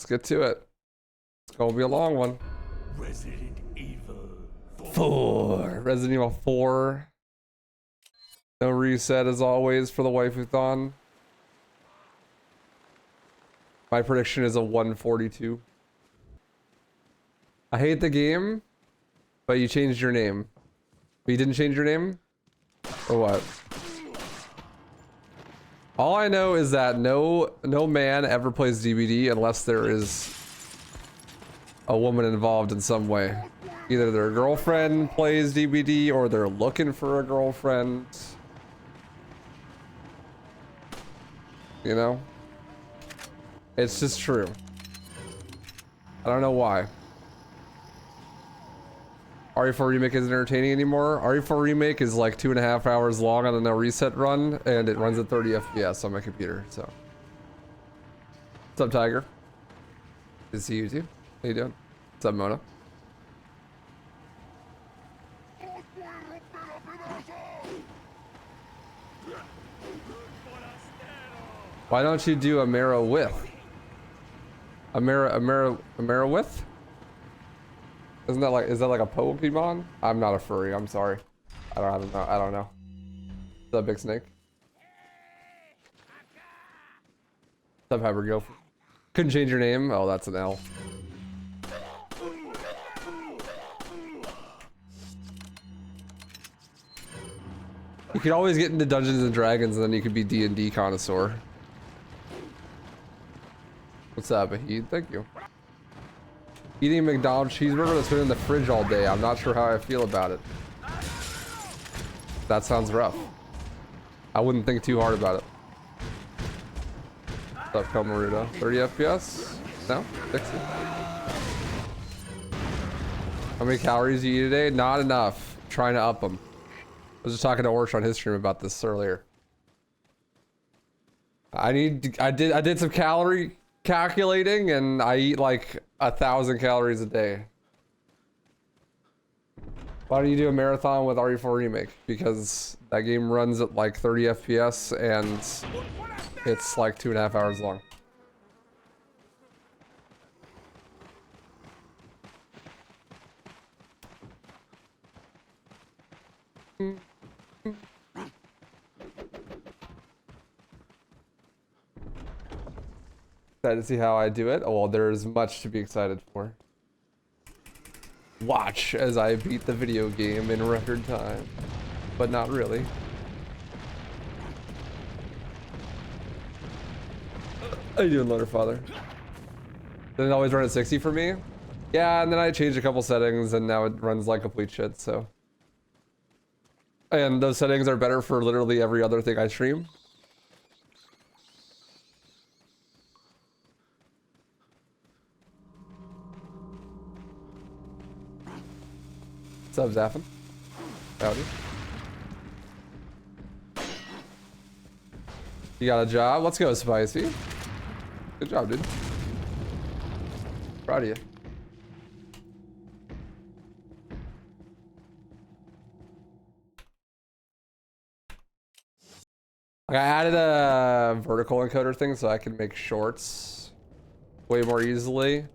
get to it. It's gonna be a long one. Resident Evil 4. Resident Evil 4. No reset as always for the waifu-thon. My prediction is a 142. I hate the game, but you changed your name. But you didn't change your name? Or what? All I know is that no man ever plays DBD unless there is a woman involved in some way. Either their girlfriend plays DBD or they're looking for a girlfriend. You know? It's just true. I don't know why. RE4 Remake isn't entertaining anymore. RE4 Remake is like 2.5 hours long on a no reset run, and it runs at 30 FPS on my computer, so. What's up, Tiger? Good to see you too. How you doing? What's up, Mona? Why don't you do a Mara with? A Mara with? Isn't that like, is that like a Pokemon? I'm not a furry, I'm sorry. I don't know. What's up, Big Snake? What's up, Hypergilf? Couldn't change your name? Oh, that's an L. You could always get into Dungeons and Dragons and then you could be D&D connoisseur. What's up, Ahid? Thank you. Eating a McDonald's cheeseburger that's been in the fridge all day. I'm not sure how I feel about it. That sounds rough. I wouldn't think too hard about it. What's up, Komaruda? 30 FPS? No? 60? How many calories do you eat a day? Not enough. I'm trying to up them. I was just talking to Orch on his stream about this earlier. I did some calorie calculating and I eat like 1,000 calories a day. Why don't you do a marathon with RE4 Remake? Because that game runs at like 30 FPS and it's like 2.5 hours long. Excited to see how I do it. Oh, well, there's much to be excited for. Watch as I beat the video game in record time. But not really. How you doing, Loaderfather? Did it always run at 60 for me? Yeah, and then I changed a couple settings and now it runs like complete shit, so. And those settings are better for literally every other thing I stream. What's up, Zaffin? Howdy. You got a job? Let's go, Spicy. Good job, dude. Proud of you. Like, I added a vertical encoder thing so I can make shorts way more easily.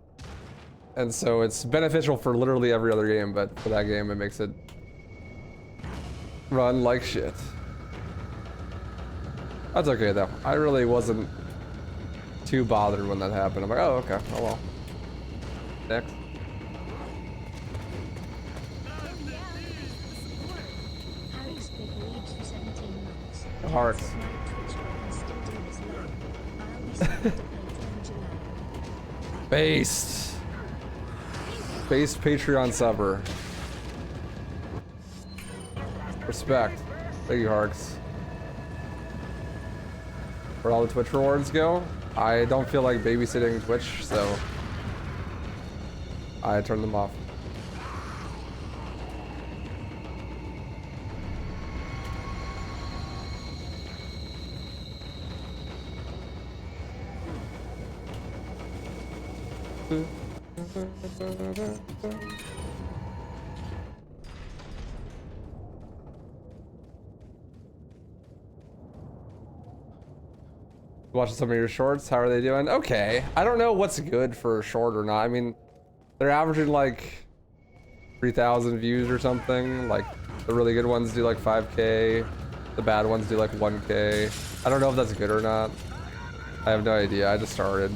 And so it's beneficial for literally every other game, but for that game it makes it run like shit. That's okay though. I really wasn't too bothered when that happened. I'm like, oh, okay. Oh well. Next. Hearts. Based. Based Patreon subber. Respect. Thank you, Harks. Where'd all the Twitch rewards go? I don't feel like babysitting Twitch, so I turned them off. Watching some of your shorts. How are they doing? Okay. I don't know what's good for a short or not. I mean, they're averaging like 3,000 views or something. Like the really good ones do like 5K. The bad ones do like 1K. I don't know if that's good or not. I have no idea. I just started.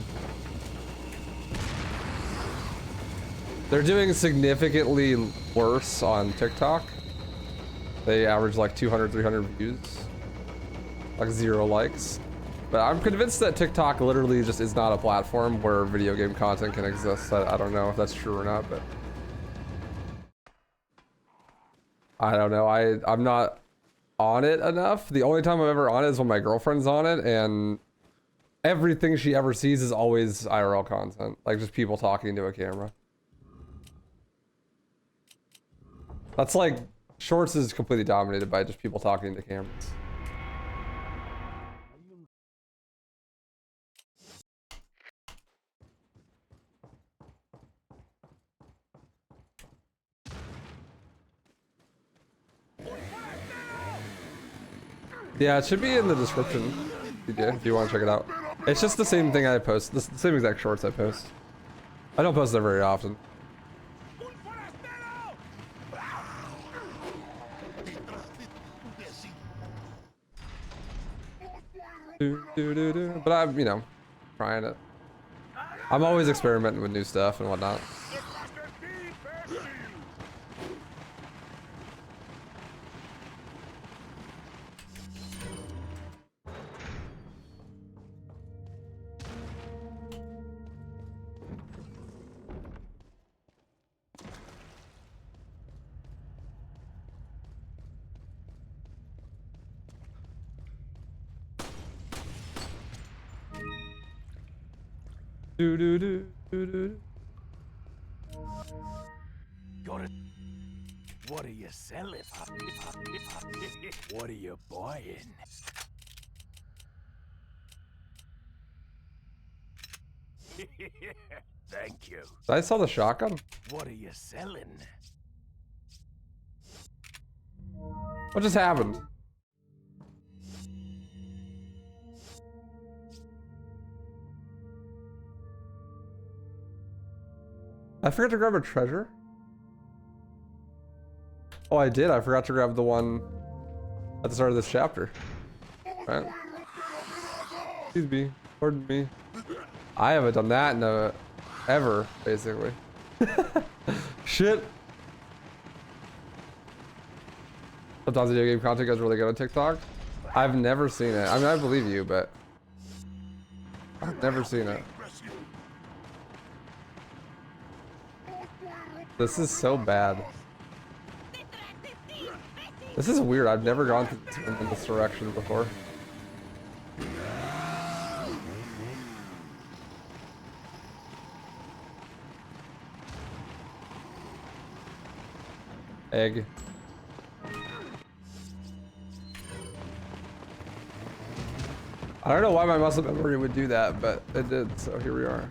They're doing significantly worse on TikTok. They average like 200, 300 views. Like 0 likes. But I'm convinced that TikTok literally just is not a platform where video game content can exist. I don't know if that's true or not, but I don't know. I'm not on it enough. The only time I'm ever on it is when my girlfriend's on it, and everything she ever sees is always IRL content, like just people talking to a camera. That's like shorts is completely dominated by just people talking to cameras. Yeah, it should be in the description if you want to check it out. It's just the same thing I post, the same exact shorts I post. I don't post there very often. But I'm, you know, trying it. I'm always experimenting with new stuff and whatnot. Got it. What are you selling? What are you buying? Thank you. I saw the shotgun. What are you selling? What just happened? I forgot to grab a treasure. Oh, I did. I forgot to grab the one at the start of this chapter. Right. Excuse me. Pardon me. I haven't done that in ever, basically. Shit. Sometimes video game content goes really good on TikTok. I've never seen it. I mean, I believe you, but I've never seen it. This is so bad. This is weird. I've never gone in this direction before. Egg. I don't know why my muscle memory would do that, but it did, so here we are.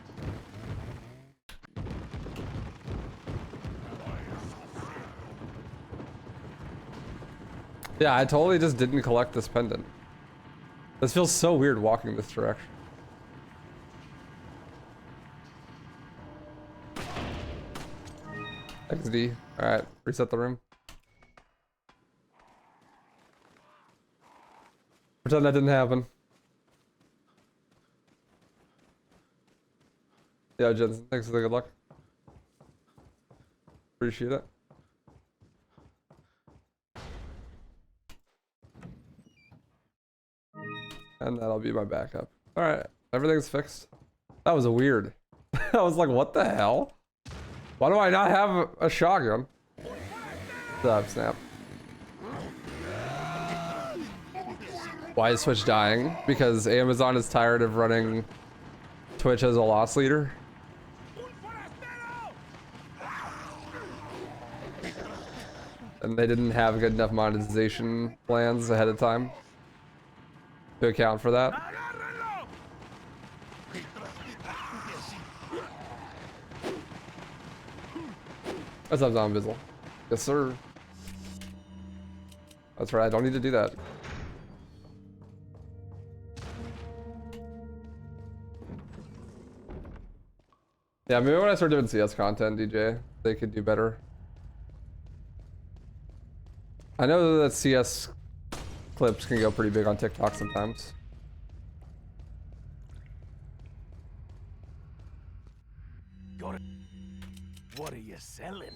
Yeah, I totally just didn't collect this pendant. This feels so weird walking this direction. XD. Alright, reset the room. Pretend that didn't happen. Yeah, Jensen, thanks for the good luck. Appreciate it. And that'll be my backup. Alright, everything's fixed. That was a weird. I was like, what the hell? Why do I not have a shotgun? Stop, snap. Why is Twitch dying? Because Amazon is tired of running Twitch as a loss leader. And they didn't have good enough monetization plans ahead of time to account for that. What's up, Zombizzle? Yes, sir. That's right, I don't need to do that. Yeah, maybe when I start doing CS content, DJ, they could do better. I know that CS clips can go pretty big on TikTok sometimes. Got it. What are you selling?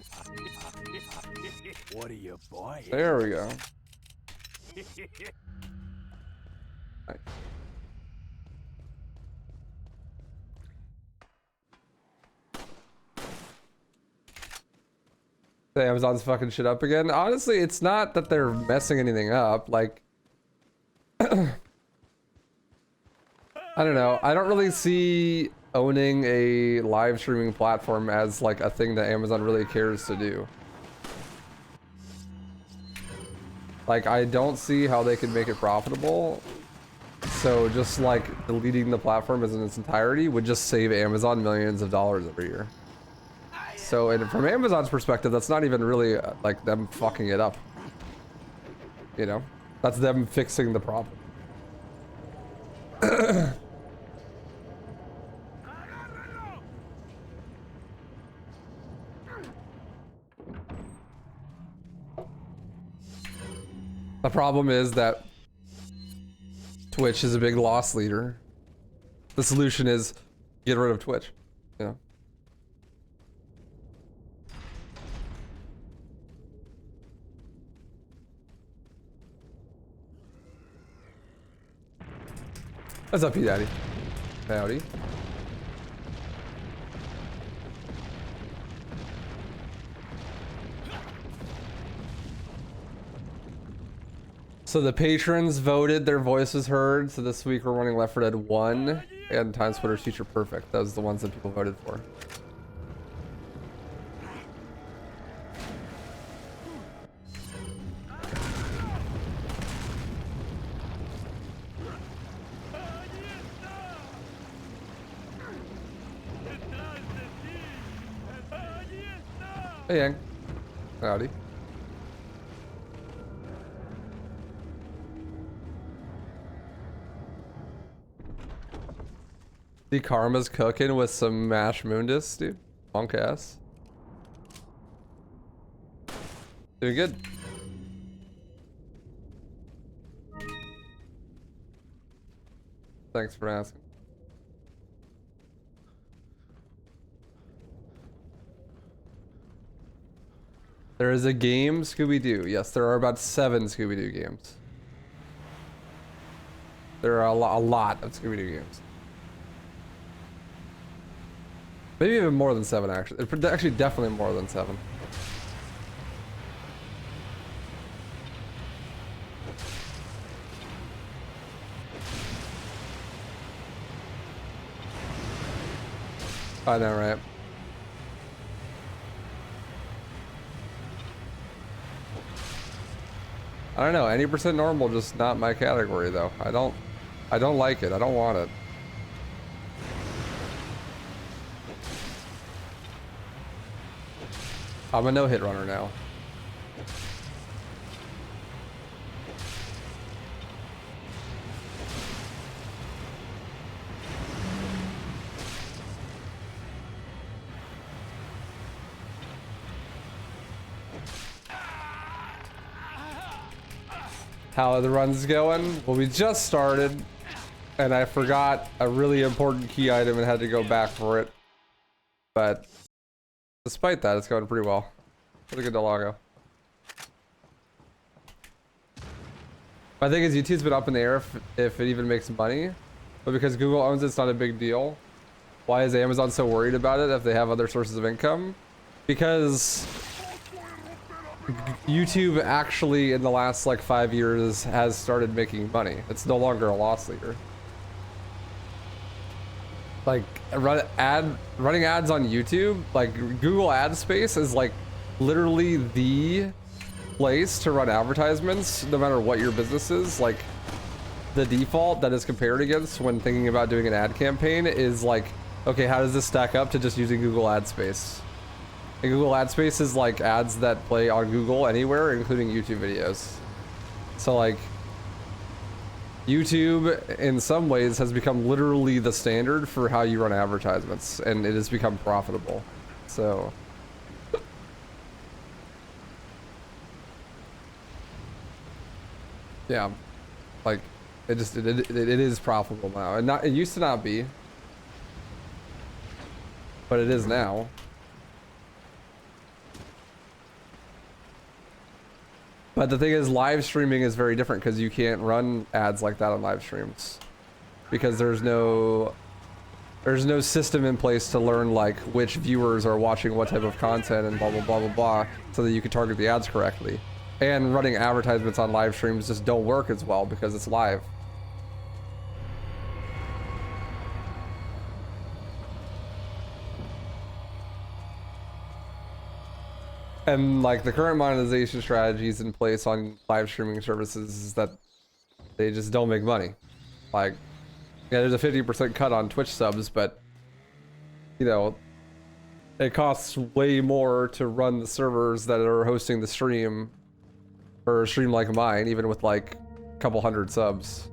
What are you buying? There we go. Nice. The Amazon's fucking shit up again. Honestly, it's not that they're messing anything up. Like, I don't know. I don't really see owning a live streaming platform as like a thing that Amazon really cares to do. Like, I don't see how they could make it profitable. So just like deleting the platform as in its entirety would just save Amazon millions of dollars every year. So, and from Amazon's perspective, that's not even really like them fucking it up. You know, that's them fixing the problem. The problem is that Twitch is a big loss leader. The solution is get rid of Twitch, you know. What's up, P Daddy? Howdy. So the patrons voted, their voices heard. So this week we're running Left 4 Dead 1 and Time Splitter's Future Perfect. Those are the ones that people voted for. Hey, Yang. Howdy. The Karma's cooking with some mashed mundus, dude. Punk ass. Doing good. Thanks for asking. There is a game, Scooby-Doo. Yes, there are about 7 Scooby-Doo games. There are a lot of Scooby-Doo games. Maybe even more than 7, actually. Actually, definitely more than 7. I know, right? I don't know. Any percent normal, just not my category, though. I don't like it. I don't want it. I'm a no-hit runner now. How are the runs going? Well, we just started, and I forgot a really important key item and had to go back for it. But despite that, it's going pretty well. Pretty good Delago. My thing is, YouTube's been up in the air if it even makes money, but because Google owns it, it's not a big deal. Why is Amazon so worried about it if they have other sources of income? Because YouTube actually in the last like 5 years has started making money. It's no longer a loss leader. Like running ads on YouTube, like Google ad space is like literally the place to run advertisements no matter what your business is. Like the default that is compared against when thinking about doing an ad campaign is like, okay, how does this stack up to just using Google ad space? And Google ad space is like ads that play on Google anywhere, including YouTube videos. So like YouTube, in some ways, has become literally the standard for how you run advertisements, and it has become profitable. So, yeah, like it is profitable now, and it used to not be, but it is now. But the thing is, live streaming is very different because you can't run ads like that on live streams because there's no system in place to learn like which viewers are watching what type of content and blah blah blah blah blah so that you can target the ads correctly. And running advertisements on live streams just don't work as well because it's live. And like the current monetization strategies in place on live streaming services is that they just don't make money. Like, yeah, there's a 50% cut on Twitch subs, but you know, it costs way more to run the servers that are hosting the stream, or a stream like mine, even with like a couple hundred subs,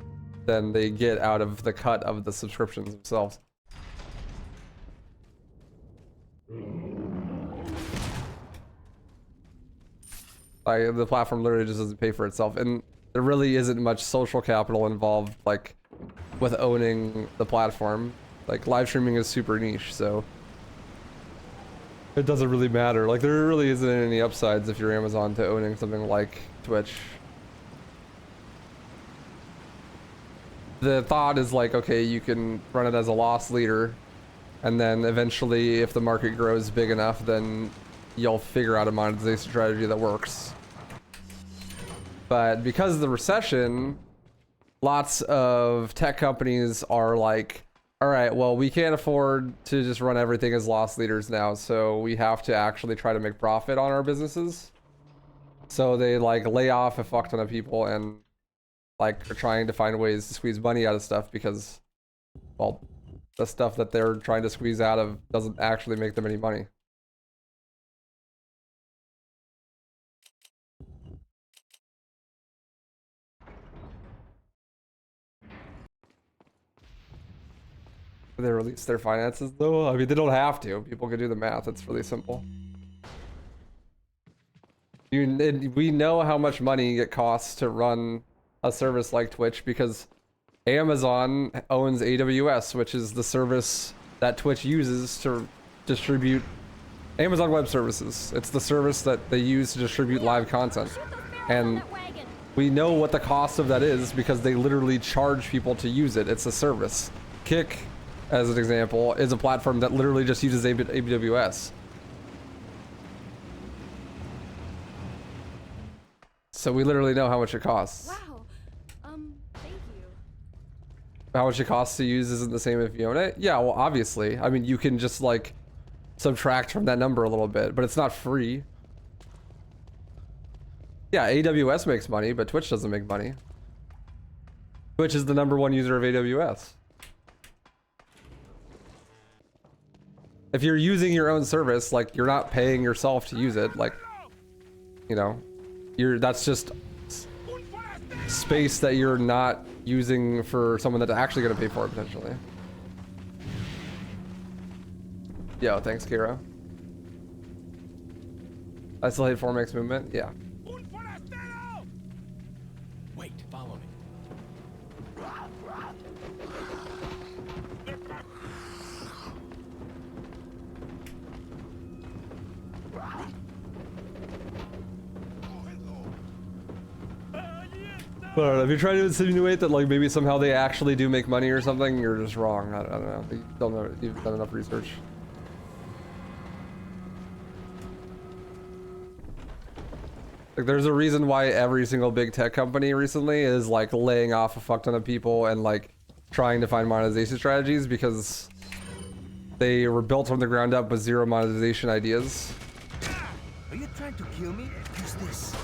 than they get out of the cut of the subscriptions themselves. Like, the platform literally just doesn't pay for itself, and there really isn't much social capital involved, like, with owning the platform. Like, live streaming is super niche, so it doesn't really matter. Like, there really isn't any upsides if you're Amazon to owning something like Twitch. The thought is like, okay, you can run it as a loss leader, and then eventually, if the market grows big enough, then you'll figure out a monetization strategy that works. But because of the recession, lots of tech companies are like, all right, well, we can't afford to just run everything as loss leaders now, so we have to actually try to make profit on our businesses. So they like lay off a fuck ton of people and like are trying to find ways to squeeze money out of stuff because, well, the stuff that they're trying to squeeze out of doesn't actually make them any money. They release their finances though? I mean, they don't have to. People can do the math. It's really simple. We know how much money it costs to run a service like Twitch because Amazon owns AWS, which is the service that Twitch uses to distribute Amazon Web Services. It's the service that they use to distribute live content. And we know what the cost of that is because they literally charge people to use it. It's a service. Kick, as an example, is a platform that literally just uses AWS. So we literally know how much it costs. Wow. Thank you. How much it costs to use isn't the same if you own it? Yeah, well, obviously. I mean, you can just like subtract from that number a little bit, but it's not free. Yeah, AWS makes money, but Twitch doesn't make money. Twitch is the #1 user of AWS. If you're using your own service, like you're not paying yourself to use it, like, you know, that's just space that you're not using for someone that's actually going to pay for it potentially. Yo, thanks, Kira. I still hate 4max movement. Yeah. Wait, follow me. But I don't know, if you're trying to insinuate that like maybe somehow they actually do make money or something, you're just wrong. I don't know. You don't know. You've done enough research. Like, there's a reason why every single big tech company recently is like laying off a fuck ton of people and like trying to find monetization strategies because they were built from the ground up with zero monetization ideas. Are you trying to kill me? Use this.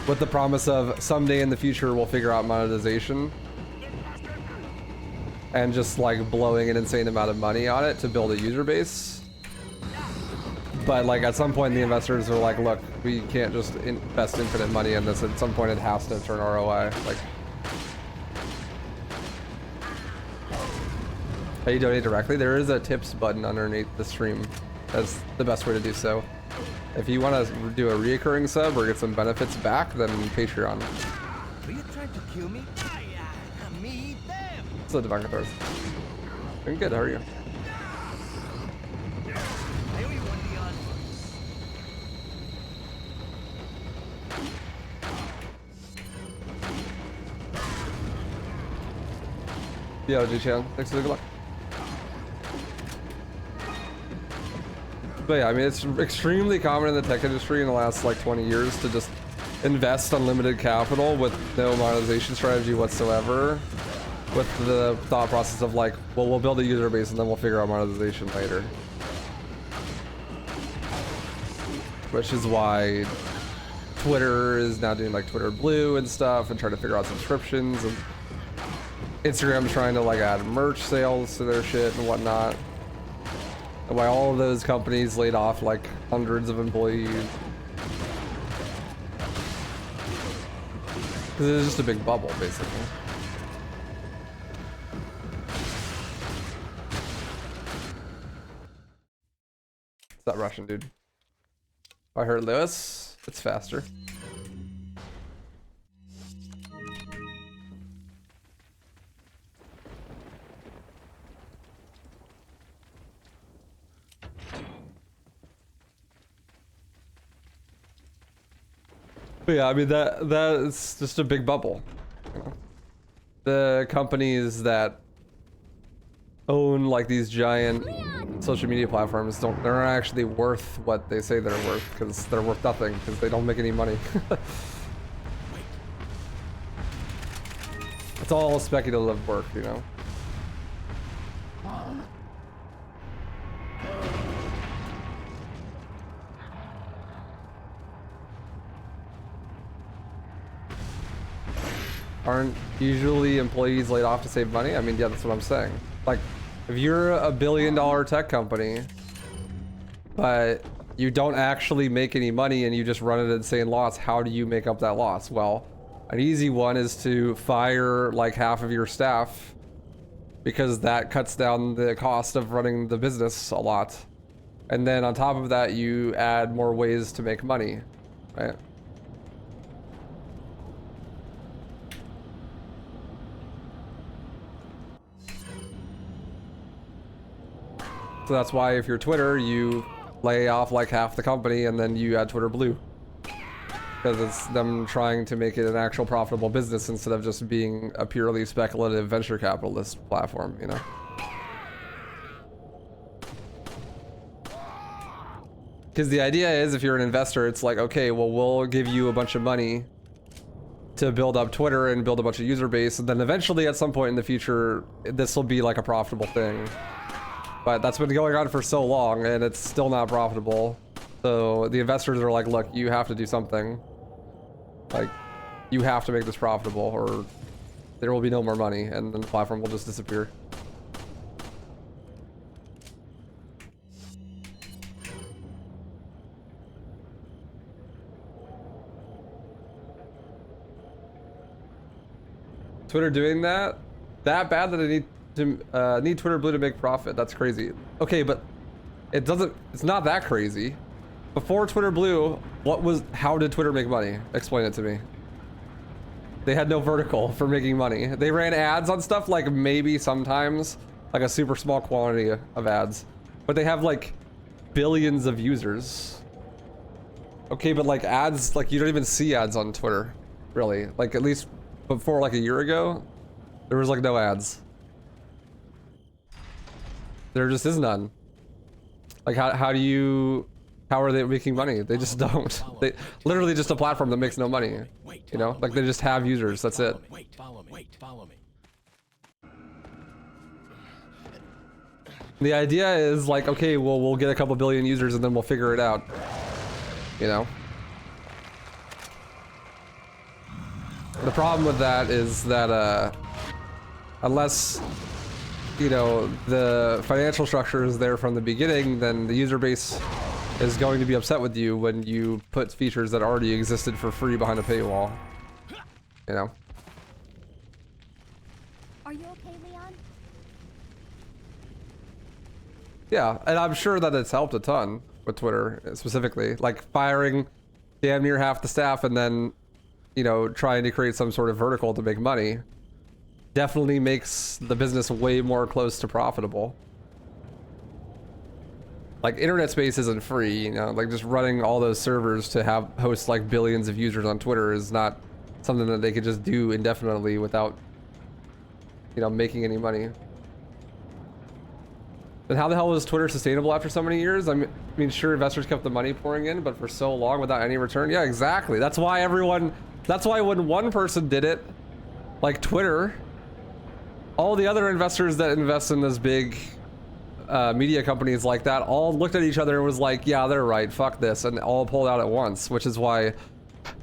With the promise of someday in the future we'll figure out monetization. And just like blowing an insane amount of money on it to build a user base. But like at some point the investors are like, look, we can't just invest infinite money in this. At some point it has to turn ROI. Like, how you donate directly? There is a tips button underneath the stream. That's the best way to do so. If you want to do a reoccurring sub or get some benefits back, then Patreon. Are you trying to kill me? Me, them. So Divine Controls. I'm good, how are you? I owe you one, Dion. Yeah, G-Chan. Thanks for the good luck. But yeah, I mean, it's extremely common in the tech industry in the last like 20 years to just invest unlimited capital with no monetization strategy whatsoever, with the thought process of like, well, we'll build a user base and then we'll figure out monetization later. Which is why Twitter is now doing like Twitter Blue and stuff and trying to figure out subscriptions, and Instagram's trying to like add merch sales to their shit and whatnot. And why all of those companies laid off like hundreds of employees. Because it was just a big bubble, basically. It's that Russian dude. I heard Lewis. It's faster. But yeah, I mean that's just a big bubble. You know? The companies that own like these giant social media platforms they're not actually worth what they say they're worth, because they're worth nothing because they don't make any money. It's all speculative work, you know. Aren't usually employees laid off to save money? I mean, yeah, that's what I'm saying. Like, if you're a $1 billion tech company, but you don't actually make any money and you just run an insane loss, how do you make up that loss? Well, an easy one is to fire like half of your staff, because that cuts down the cost of running the business a lot. And then on top of that, you add more ways to make money, right? So that's why if you're Twitter, you lay off like half the company and then you add Twitter Blue. Because it's them trying to make it an actual profitable business instead of just being a purely speculative venture capitalist platform, you know? Because the idea is, if you're an investor, it's like, okay, well, we'll give you a bunch of money to build up Twitter and build a bunch of user base, and then eventually at some point in the future, this will be like a profitable thing. But that's been going on for so long and it's still not profitable. So the investors are like, look, you have to do something. Like, you have to make this profitable or there will be no more money and then the platform will just disappear. Twitter doing that bad that they need Twitter Blue to make profit. That's crazy. Okay, but it's not that crazy. Before Twitter Blue, how did Twitter make money? Explain it to me. They had no vertical for making money. They ran ads on stuff, like maybe sometimes, like a super small quantity of ads, but they have like billions of users. Okay, but like ads, like you don't even see ads on Twitter, really. Like at least before like a year ago, there was like no ads. There just is none. Like how are they making money? They just don't. They literally just a platform that makes no money. You know, like they just have users. That's it. Follow me. The idea is like, okay, well, we'll get a couple billion users and then we'll figure it out. You know. The problem with that is that unless, you know, the financial structure is there from the beginning, then the user base is going to be upset with you when you put features that already existed for free behind a paywall. You know? Are you okay, Leon? Yeah, and I'm sure that it's helped a ton with Twitter specifically, like firing damn near half the staff and then, you know, trying to create some sort of vertical to make money definitely makes the business way more close to profitable. Like internet space isn't free, you know, like just running all those servers to have host like billions of users on Twitter is not something that they could just do indefinitely without, you know, making any money. Then how the hell was Twitter sustainable after so many years? I mean, sure, investors kept the money pouring in, but for so long without any return. Yeah, exactly. That's why when one person did it, like Twitter, all the other investors that invest in this big media companies like that all looked at each other and was like, yeah, they're right, fuck this, and all pulled out at once, which is why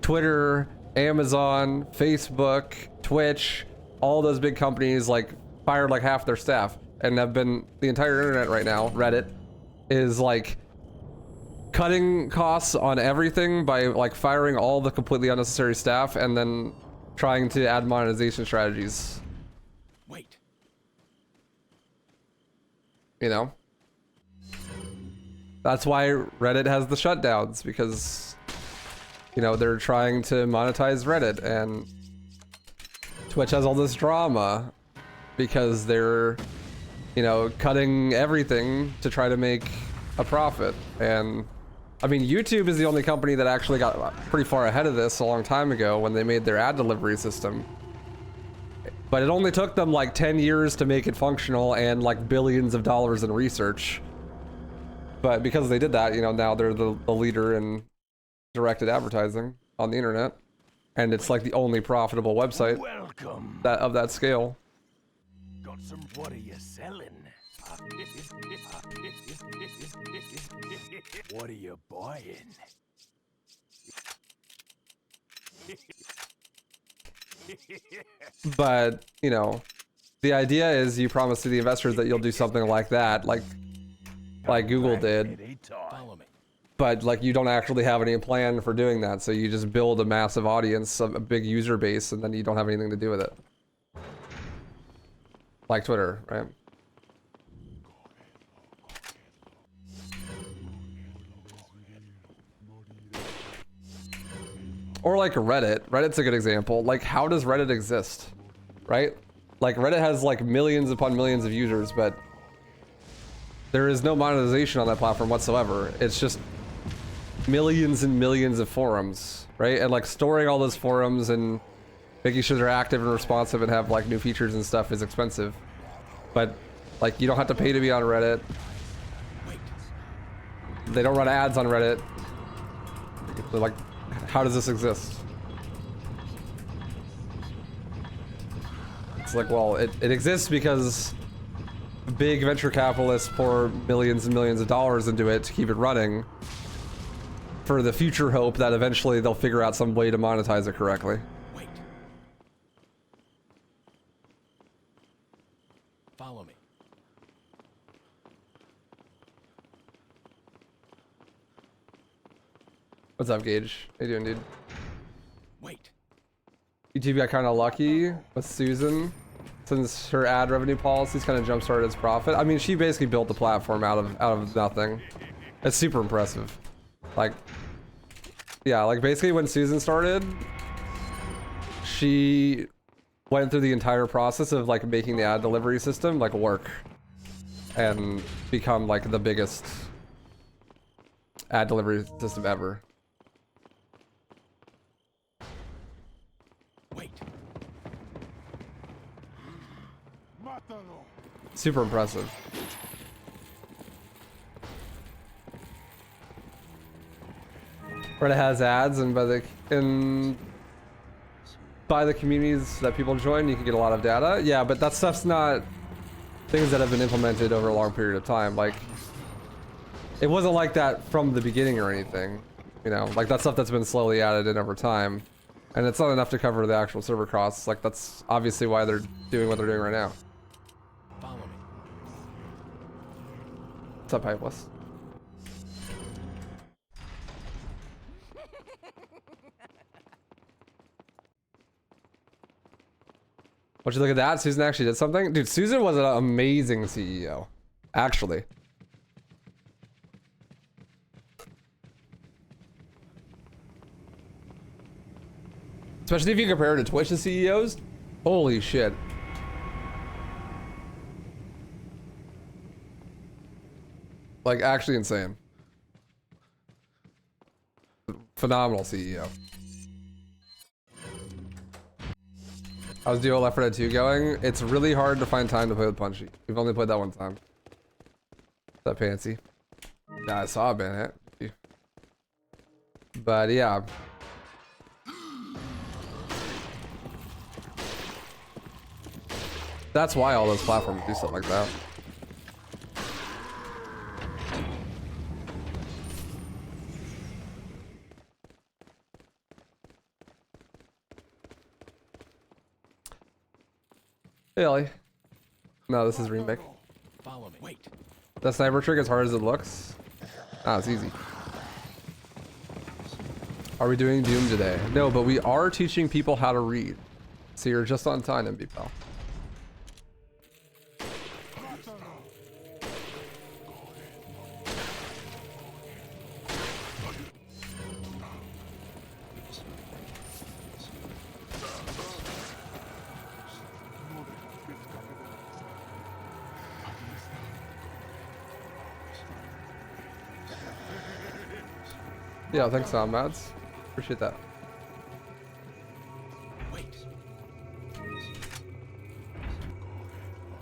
Twitter, Amazon, Facebook, Twitch, all those big companies like fired like half their staff. And have been, the entire internet right now, Reddit, is like cutting costs on everything by like firing all the completely unnecessary staff and then trying to add monetization strategies. Wait. You know? That's why Reddit has the shutdowns, because, you know, they're trying to monetize Reddit, and Twitch has all this drama because they're, you know, cutting everything to try to make a profit. And I mean, YouTube is the only company that actually got pretty far ahead of this a long time ago when they made their ad delivery system. But it only took them like 10 years to make it functional and like billions of dollars in research. But because they did that, you know, now they're the leader in directed advertising on the internet. And it's like the only profitable website Welcome. of that scale. Got some. What are you selling? What are you buying? But, you know, the idea is you promise to the investors that you'll do something like that, like Google did. Follow me. But like you don't actually have any plan for doing that, so you just build a massive audience, a big user base, and then you don't have anything to do with it. Like Twitter, right? Or like Reddit. Reddit's a good example. Like, how does Reddit exist? Right? Like, Reddit has like millions upon millions of users, but there is no monetization on that platform whatsoever. It's just millions and millions of forums, right? And like storing all those forums and making sure they're active and responsive and have like new features and stuff is expensive. But like, you don't have to pay to be on Reddit. They don't run ads on Reddit. They're like, how does this exist? It's like, well, it exists because big venture capitalists pour millions and millions of dollars into it to keep it running for the future hope that eventually they'll figure out some way to monetize it correctly. Wait. Follow me. What's up, Gage? How you doing, dude? Wait. YouTube got kind of lucky with Susan, since her ad revenue policies kind of jump-started its profit. I mean, she basically built the platform out of nothing. It's super impressive. Like, yeah, like basically when Susan started, she went through the entire process of like making the ad delivery system like work and become like the biggest ad delivery system ever. Wait. Super impressive. Reddit has ads, and by the communities that people join, you can get a lot of data. Yeah, but that stuff's not things that have been implemented over a long period of time. Like, it wasn't like that from the beginning or anything. You know, like that stuff that's been slowly added in over time. And it's not enough to cover the actual server costs. Like, that's obviously why they're doing what they're doing right now. Follow me. What's up, Hypeless? Once you look at that, Susan actually did something. Dude, Susan was an amazing CEO. Actually. Especially if you compare it to Twitch's CEOs. Holy shit. Like, actually insane. Phenomenal CEO. How's Duo Left 4 Dead 2 going? It's really hard to find time to play with Punchy. We've only played that one time. That fancy. Yeah, I saw a ban hit. But yeah. That's why all those platforms do stuff like that. Hey, Ellie. No, this is remake. Follow me. Wait. The sniper trick as hard as it looks? Ah, it's easy. Are we doing Doom today? No, but we are teaching people how to read. So you're just on time, MB pal. Yeah, thanks, Mads. Appreciate that. Wait.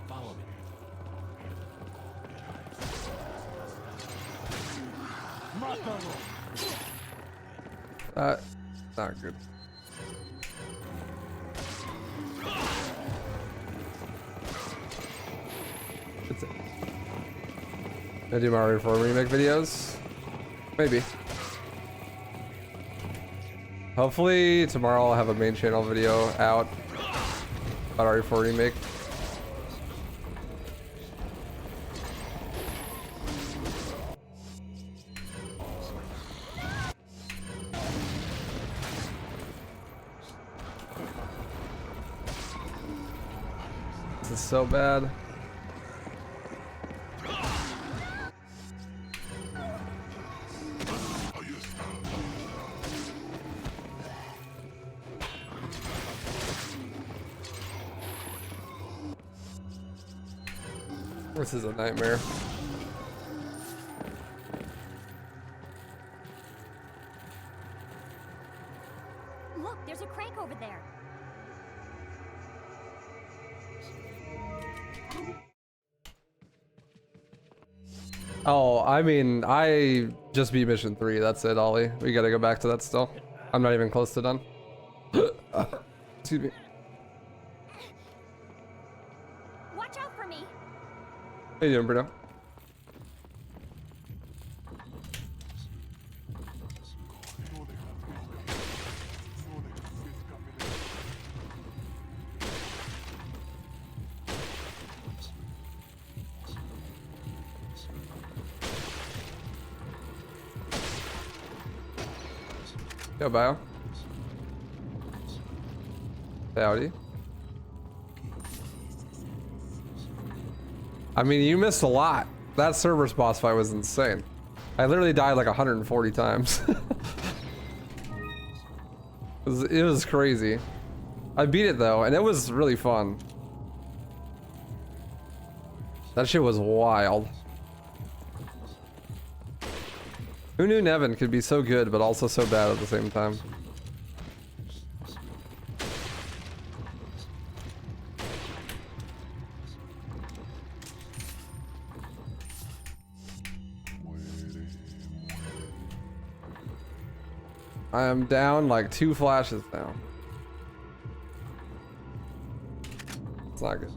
Follow me. Not good. It's it. Gonna do Mario 4 remake videos? Maybe. Hopefully tomorrow I'll have a main channel video out about RE4 remake. This is so bad. This is a nightmare. Look, there's a crank over there. Oh, I mean, I just beat mission 3. That's it, Ollie. We gotta go back to that still. I'm not even close to done. Excuse me. Watch out for me. How you doing, Bruno? Yo, Bio. Howdy. I mean, you missed a lot. That Cerberus boss fight was insane. I literally died like 140 times. It was crazy. I beat it though, and it was really fun. That shit was wild. Who knew Nevin could be so good, but also so bad at the same time? I am down like 2 flashes now. It's not good.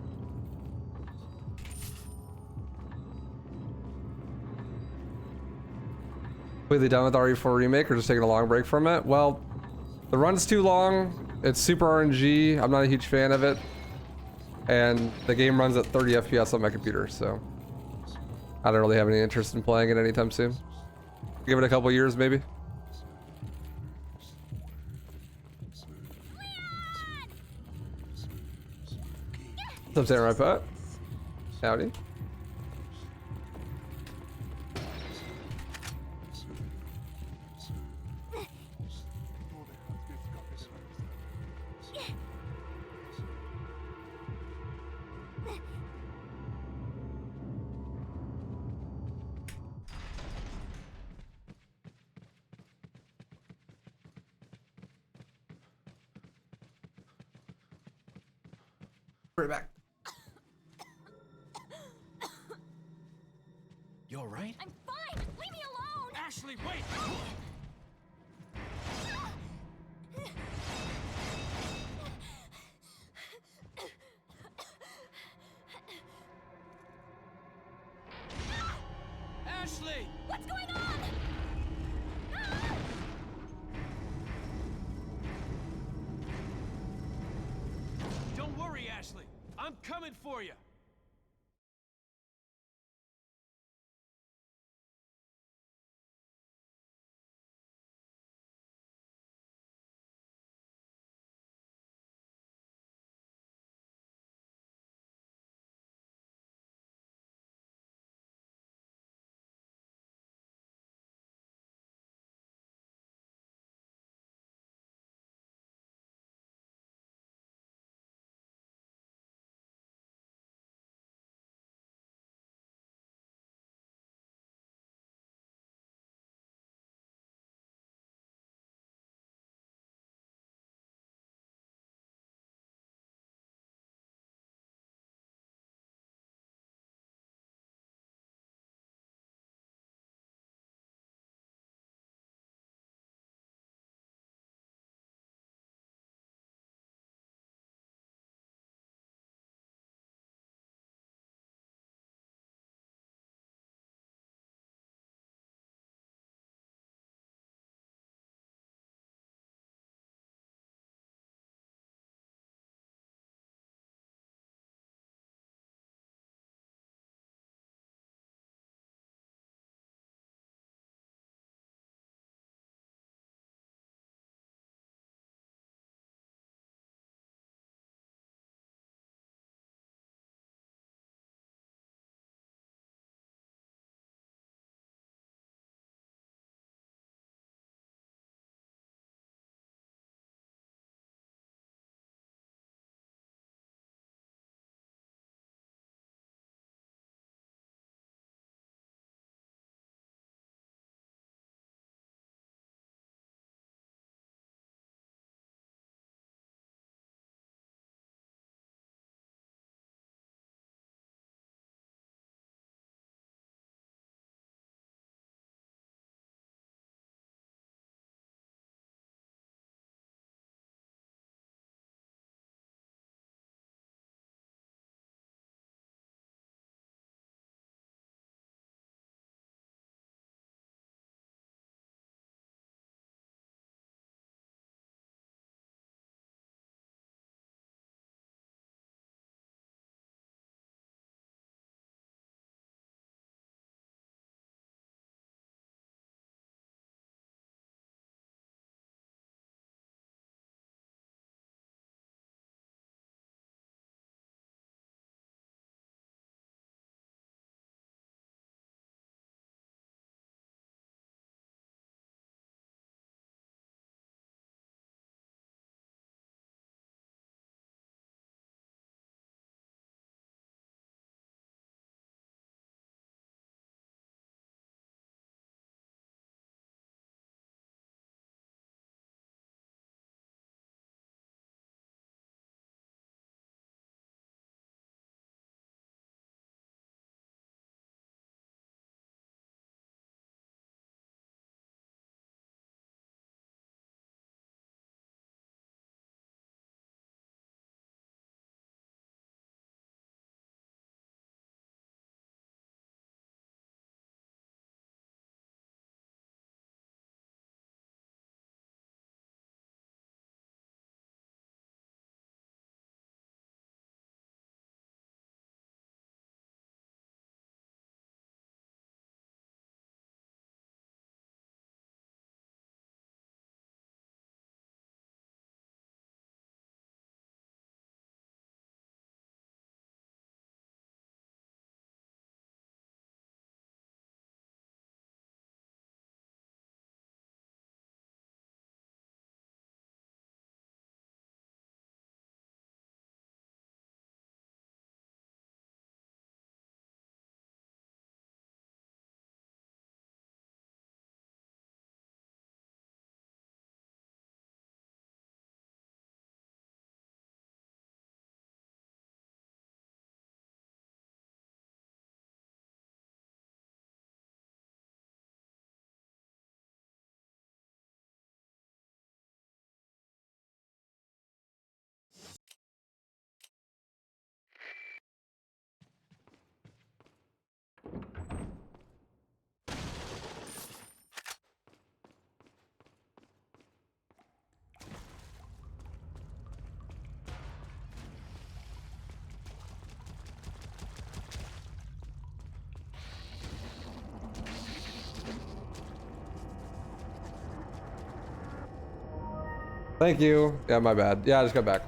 Completely done with RE4 remake or just taking a long break from it? Well, the run's too long. It's super RNG. I'm not a huge fan of it. And the game runs at 30 FPS on my computer, so I don't really have any interest in playing it anytime soon. Give it a couple years maybe. What's up, Samurai Putt? Howdy. Right back. You all right? I'm fine! Leave me alone! Ashley, wait! Ashley! What's going on? Don't worry, Ashley. I'm coming for you. Thank you. Yeah, my bad. Yeah, I just got back.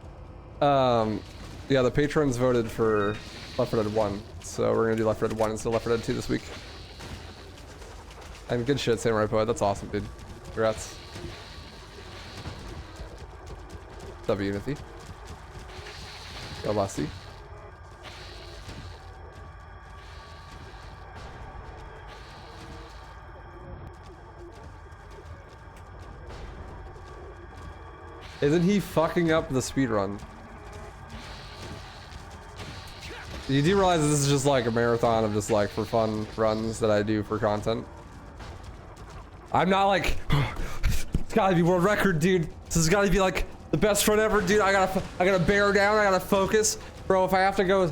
Yeah, the patrons voted for Left 4 Dead 1, so we're gonna do Left 4 Dead 1 instead of Left 4 Dead 2 this week. And good shit, Samurai Poet. That's awesome, dude. Congrats. What's up, Unity? Yo, Lassie. Isn't he fucking up the speedrun? You do realize this is just like a marathon of just like for fun runs that I do for content? I'm not like, it's gotta be world record, dude. This has gotta be like the best run ever, dude. I gotta bear down, I gotta focus. Bro, if I have to go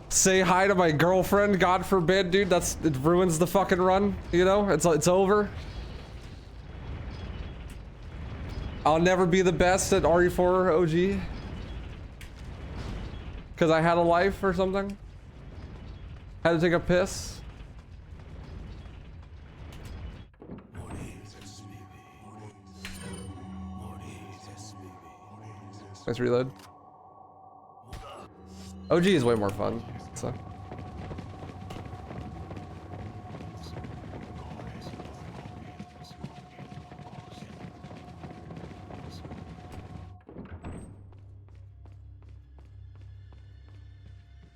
say hi to my girlfriend, God forbid, dude, it ruins the fucking run, you know? It's over. I'll never be the best at RE4 OG. Cause I had a life or something. Had to take a piss. Nice reload. OG is way more fun, so.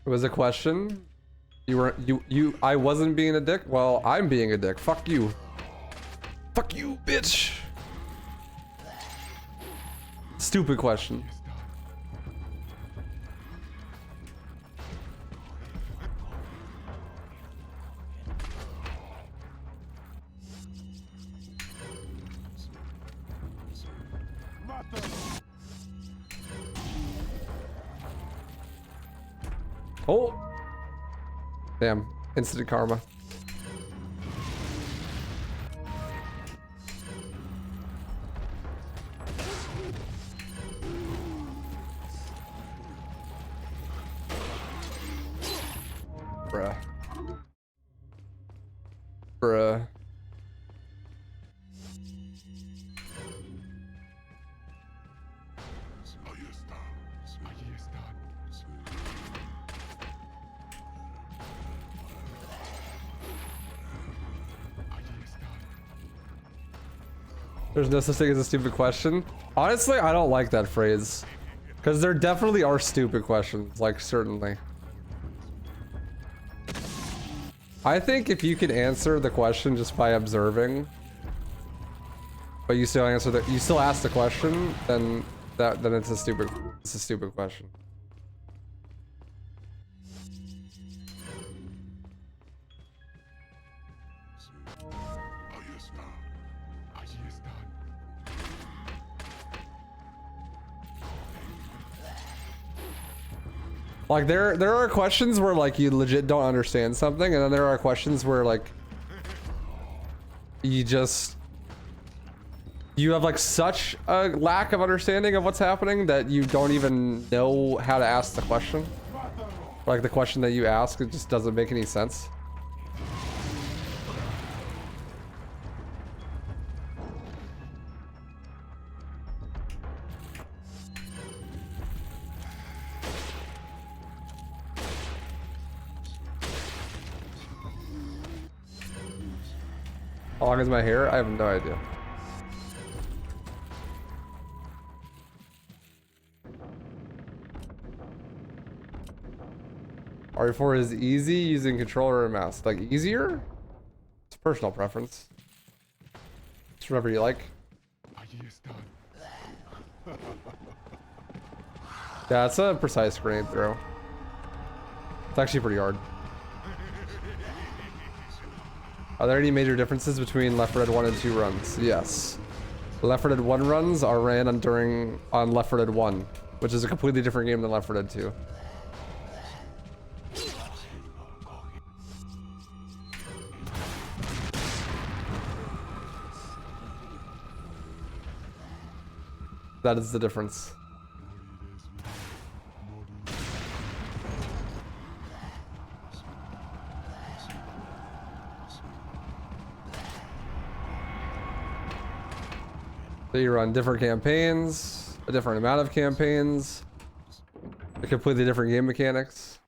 It was a question. I wasn't being a dick? Well, I'm being a dick. Fuck you. Fuck you, bitch. Stupid question. Oh! Damn. Instant karma. Bruh. Bruh. There's no such thing as a stupid question. Honestly, I don't like that phrase. Because there definitely are stupid questions, like certainly. I think if you can answer the question just by observing, but you still ask the question, then it's a stupid question. Like there are questions where like you legit don't understand something, and then there are questions where like you have like such a lack of understanding of what's happening that you don't even know how to ask the question. Like the question that you ask, it just doesn't make any sense. How long is my hair? I have no idea. RE4 is easy using controller and mouse. Like easier? It's personal preference. Just whatever you like. Yeah, it's a precise grenade throw. It's actually pretty hard. Are there any major differences between Left 4 Dead 1 and 2 runs? Yes. Left 4 Dead 1 runs are ran on Left 4 Dead 1, which is a completely different game than Left 4 Dead 2. That is the difference. So you run different campaigns. a different amount of campaigns, a completely different game mechanics.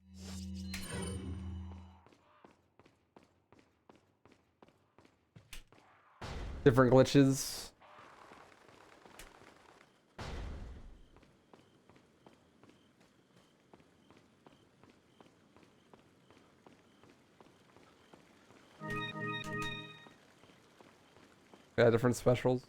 Different glitches. Yeah, different specials.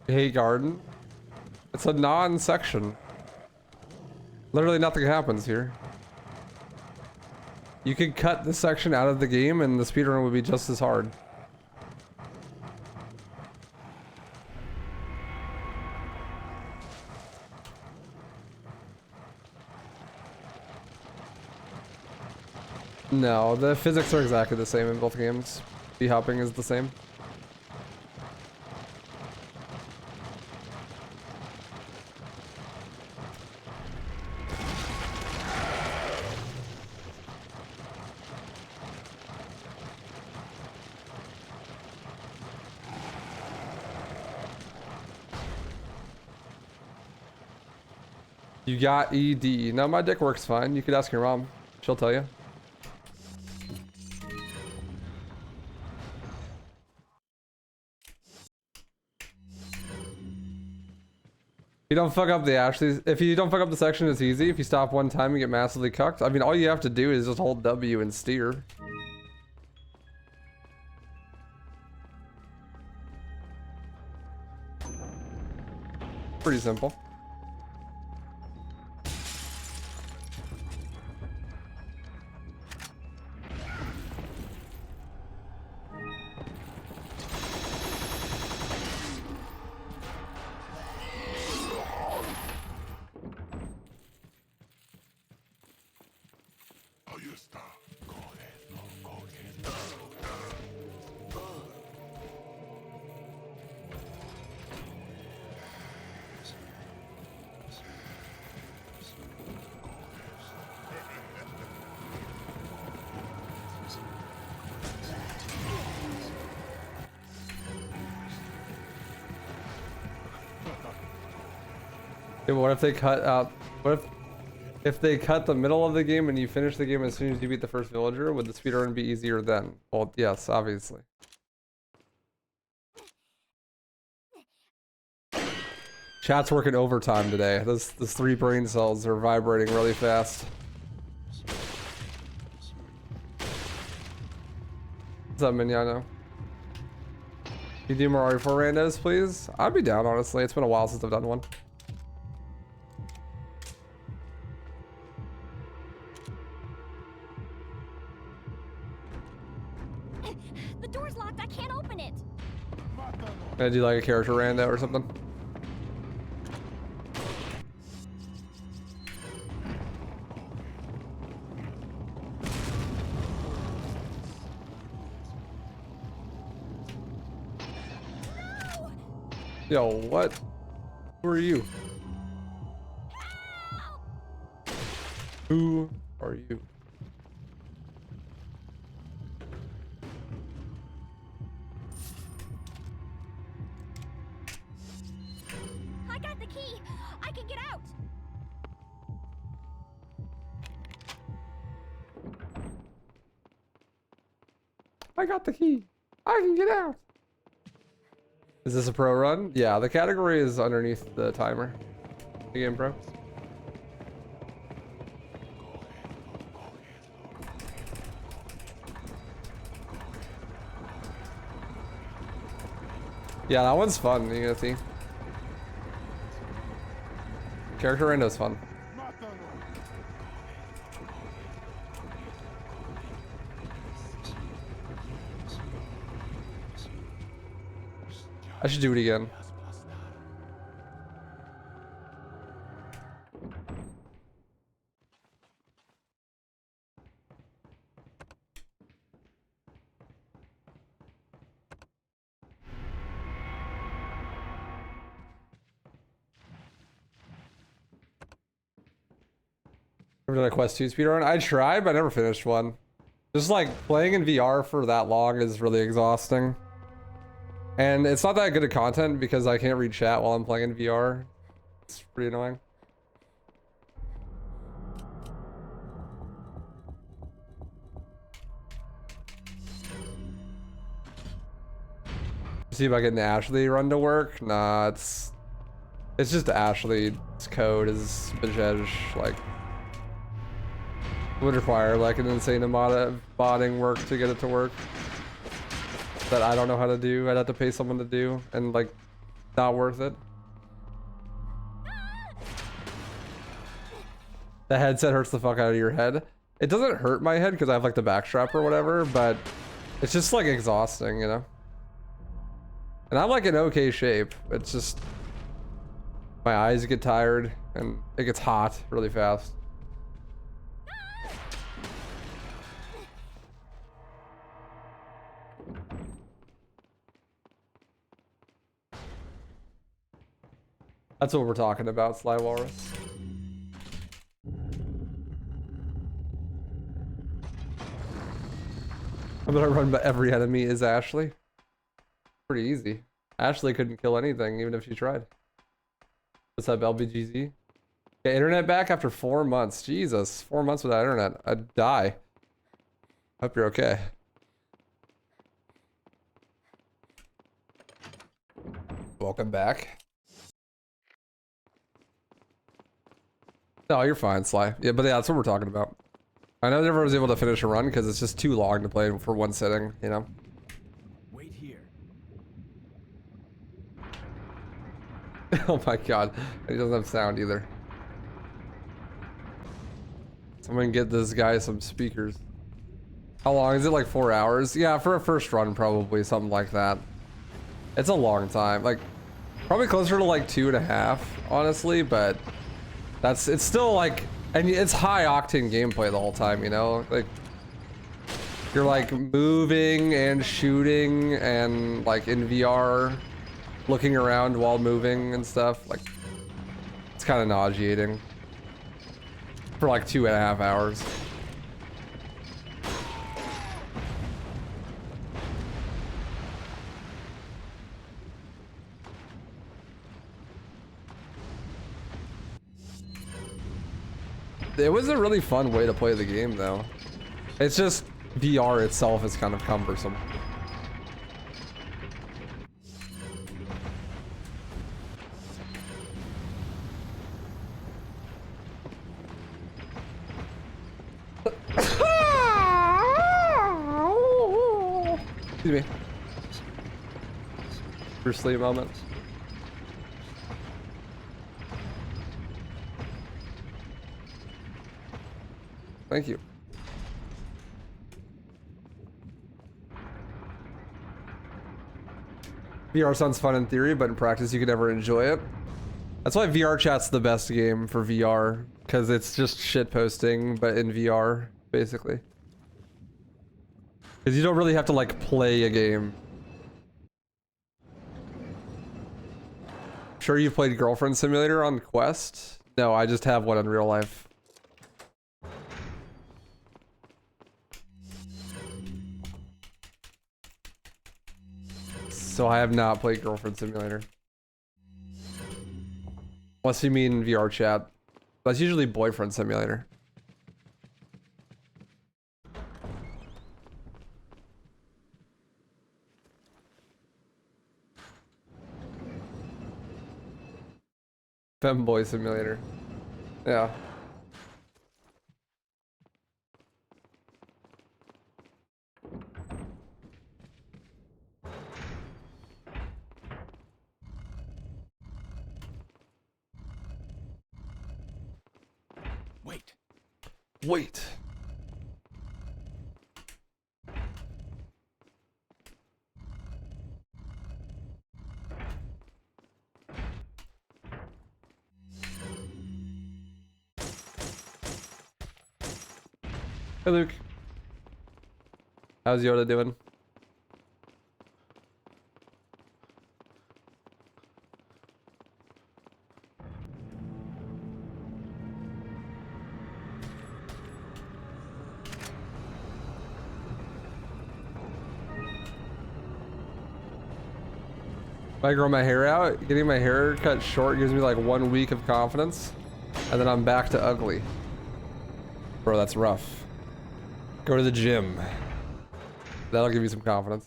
Hey Garden. It's a non-section. Literally nothing happens here. You could cut this section out of the game and the speedrun would be just as hard. No, the physics are exactly the same in both games. B-hopping is the same. You got ED. No, my dick works fine. You could ask your mom. She'll tell you. You don't fuck up the Ashley. If you don't fuck up the section, it's easy. If you stop one time, you get massively cucked. I mean, all you have to do is just hold W and steer. Pretty simple. Yeah, but what if they cut out? What if they cut the middle of the game and you finish the game as soon as you beat the first villager? Would the speedrun be easier then? Well, yes, obviously. Chat's working overtime today. Those 3 brain cells are vibrating really fast. What's up, Mignano? You do more RE4 randos, please? I'd be down, honestly. It's been a while since I've done one. The door's locked. I can't open it. Can I do like a character rando or something? Yo, what? Who are you? Who are you? I got the key. I can get out. I got the key. I can get out. Is this a pro run? Yeah, the category is underneath the timer. The game pro. Yeah, that one's fun, you're gonna see. Character rando's fun. I should do it again. Ever done a Quest 2 speedrun? I tried, but I never finished one. Just like playing in VR for that long is really exhausting. And it's not that good of content because I can't read chat while I'm playing in VR. It's pretty annoying. See if I get an Ashley run to work. Nah, it's just Ashley's code is Bajaj, like would require like an insane amount of botting work to get it to work that I don't know how to do. I'd have to pay someone to do, and like not worth it. The headset hurts the fuck out of your head. It doesn't hurt my head because I have like the back strap or whatever, but it's just like exhausting, you know? And I'm like in okay shape. It's just my eyes get tired and it gets hot really fast. That's what we're talking about, Sly Walrus. I'm gonna run, but every enemy is Ashley. Pretty easy. Ashley couldn't kill anything, even if she tried. What's up, LBGZ? Okay, internet back after 4 months. Jesus, 4 months without internet. I'd die. Hope you're okay. Welcome back. No, you're fine, Sly. Yeah, but yeah, that's what we're talking about. I never was able to finish a run because it's just too long to play for one sitting, you know? Wait here. Oh my god. He doesn't have sound either. Someone get this guy some speakers. How long is it? Like 4 hours? Yeah, for a first run, probably something like that. It's a long time. Like, probably closer to like 2.5, honestly, but it's still like, and it's high octane gameplay the whole time, you know? Like, you're like moving and shooting and like in VR, looking around while moving and stuff. Like, it's kind of nauseating for like 2.5 hours. It was a really fun way to play the game, though. It's just VR itself is kind of cumbersome. Excuse me. Bruce Lee moment. Thank you. VR sounds fun in theory, but in practice you could never enjoy it. That's why VR chat's the best game for VR, because it's just shit posting, but in VR, basically. Because you don't really have to like play a game. Sure you've played Girlfriend Simulator on Quest? No, I just have one in real life. So I have not played Girlfriend Simulator. Unless you mean VR chat. That's usually Boyfriend Simulator. Femboy Simulator. Yeah. Wait. Wait. Hey Luke. How's Yoda doing? I grow my hair out, getting my hair cut short gives me like 1 week of confidence, and then I'm back to ugly. Bro, that's rough. Go to the gym. That'll give you some confidence.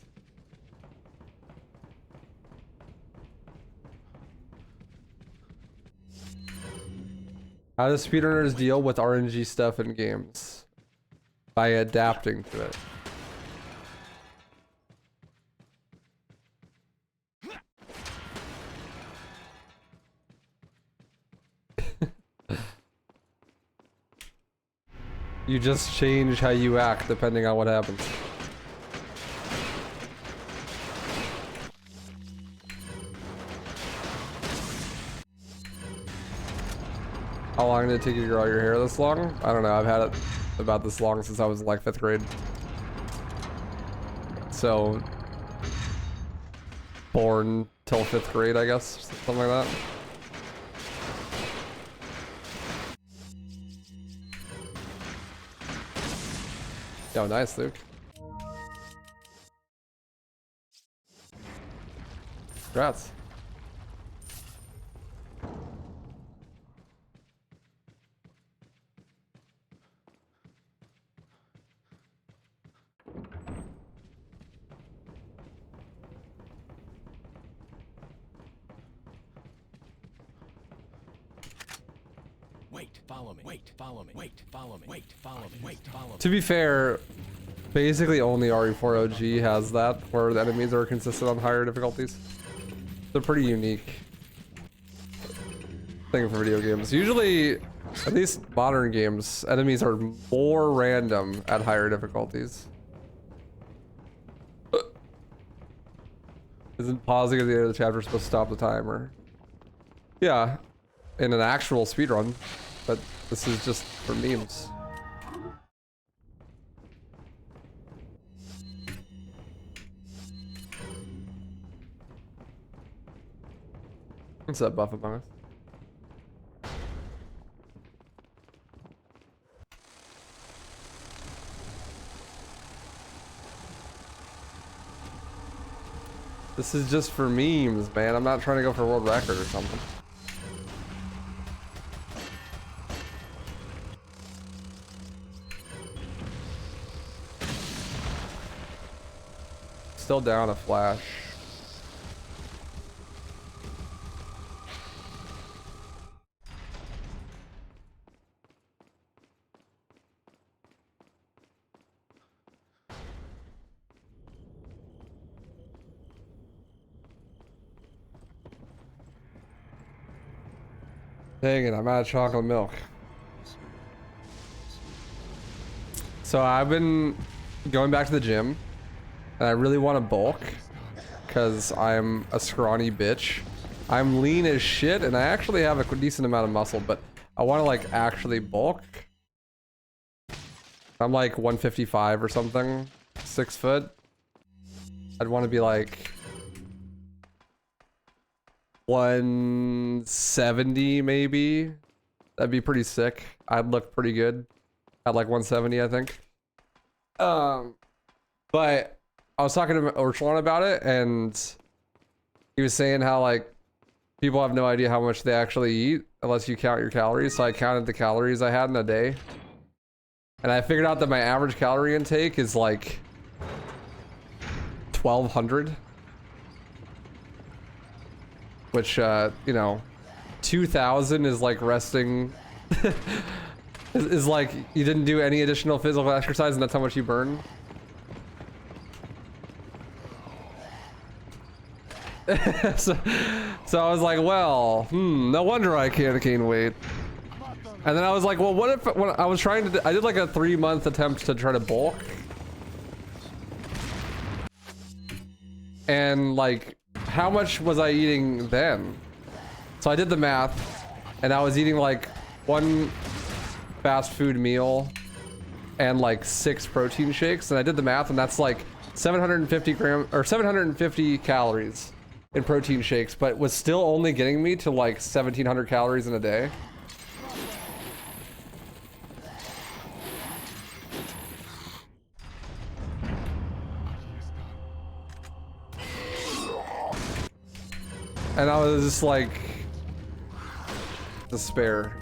How does speedrunners deal with RNG stuff in games? By adapting to it. You just change how you act depending on what happens. How long did it take you to grow your hair this long? I don't know, I've had it about this long since I was like 5th grade. So, born till 5th grade, I guess, something like that. Yo, nice, Luke. Congrats. Wait, follow me. Wait, follow me. Wait, follow me. Wait, follow me. Wait, follow me. To be fair, basically only RE4 OG has that, where the enemies are consistent on higher difficulties. They're pretty unique thing for video games. Usually, at least modern games, enemies are more random at higher difficulties. Isn't pausing at the end of the chapter supposed to stop the timer? Yeah, in an actual speedrun, but this is just for memes. What's up, Buff Among Us? This is just for memes, man. I'm not trying to go for a world record or something. Still down a flash. Dang it, I'm out of chocolate milk. So I've been going back to the gym, and I really want to bulk, because I'm a scrawny bitch. I'm lean as shit, and I actually have a decent amount of muscle, but I want to like actually bulk. I'm like 155 or something, 6 foot. I'd want to be like 170 maybe. That'd be pretty sick. I'd look pretty good at like 170, I think. But I was talking to Ursula about it, and he was saying how like people have no idea how much they actually eat unless you count your calories. So I counted the calories I had in a day, and I figured out that my average calorie intake is like 1,200. Which, you know, 2,000 is like resting, is like you didn't do any additional physical exercise and that's how much you burn. so I was like, well, no wonder I can't gain weight. And then I was like, well, what if, when I was trying to, I did like a 3-month attempt to try to bulk. And like, how much was I eating then? So I did the math, and I was eating like 1 fast food meal and like 6 protein shakes, and I did the math, and that's like 750 calories in protein shakes, but was still only getting me to like 1,700 calories in a day. And I was just like, despair.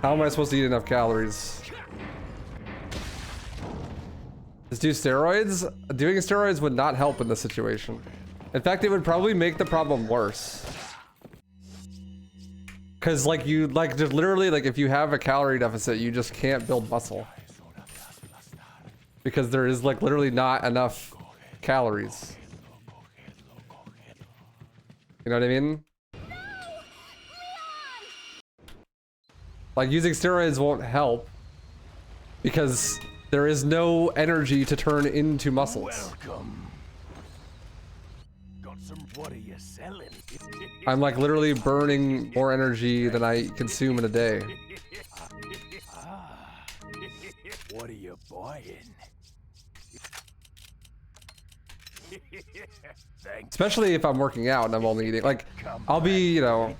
How am I supposed to eat enough calories? Just do steroids? Doing steroids would not help in this situation. In fact, it would probably make the problem worse. Cause like you, like just literally like if you have a calorie deficit, you just can't build muscle. Because there is like literally not enough calories. You know what I mean? Like using steroids won't help because there is no energy to turn into muscles. Welcome. Got some. What are you selling? I'm like literally burning more energy than I consume in a day. What are you buying? Especially if I'm working out and I'm only eating, like, I'll be, you know,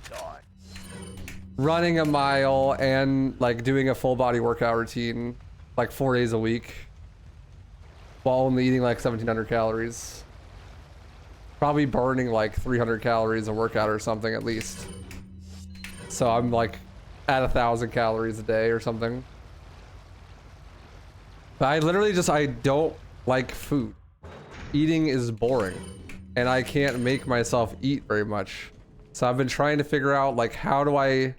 running a mile and like doing a full body workout routine like 4 days a week while only eating like 1,700 calories. Probably burning like 300 calories a workout or something at least. So I'm like at 1,000 calories a day or something. But I literally just, I don't like food. Eating is boring and I can't make myself eat very much. So I've been trying to figure out like how do I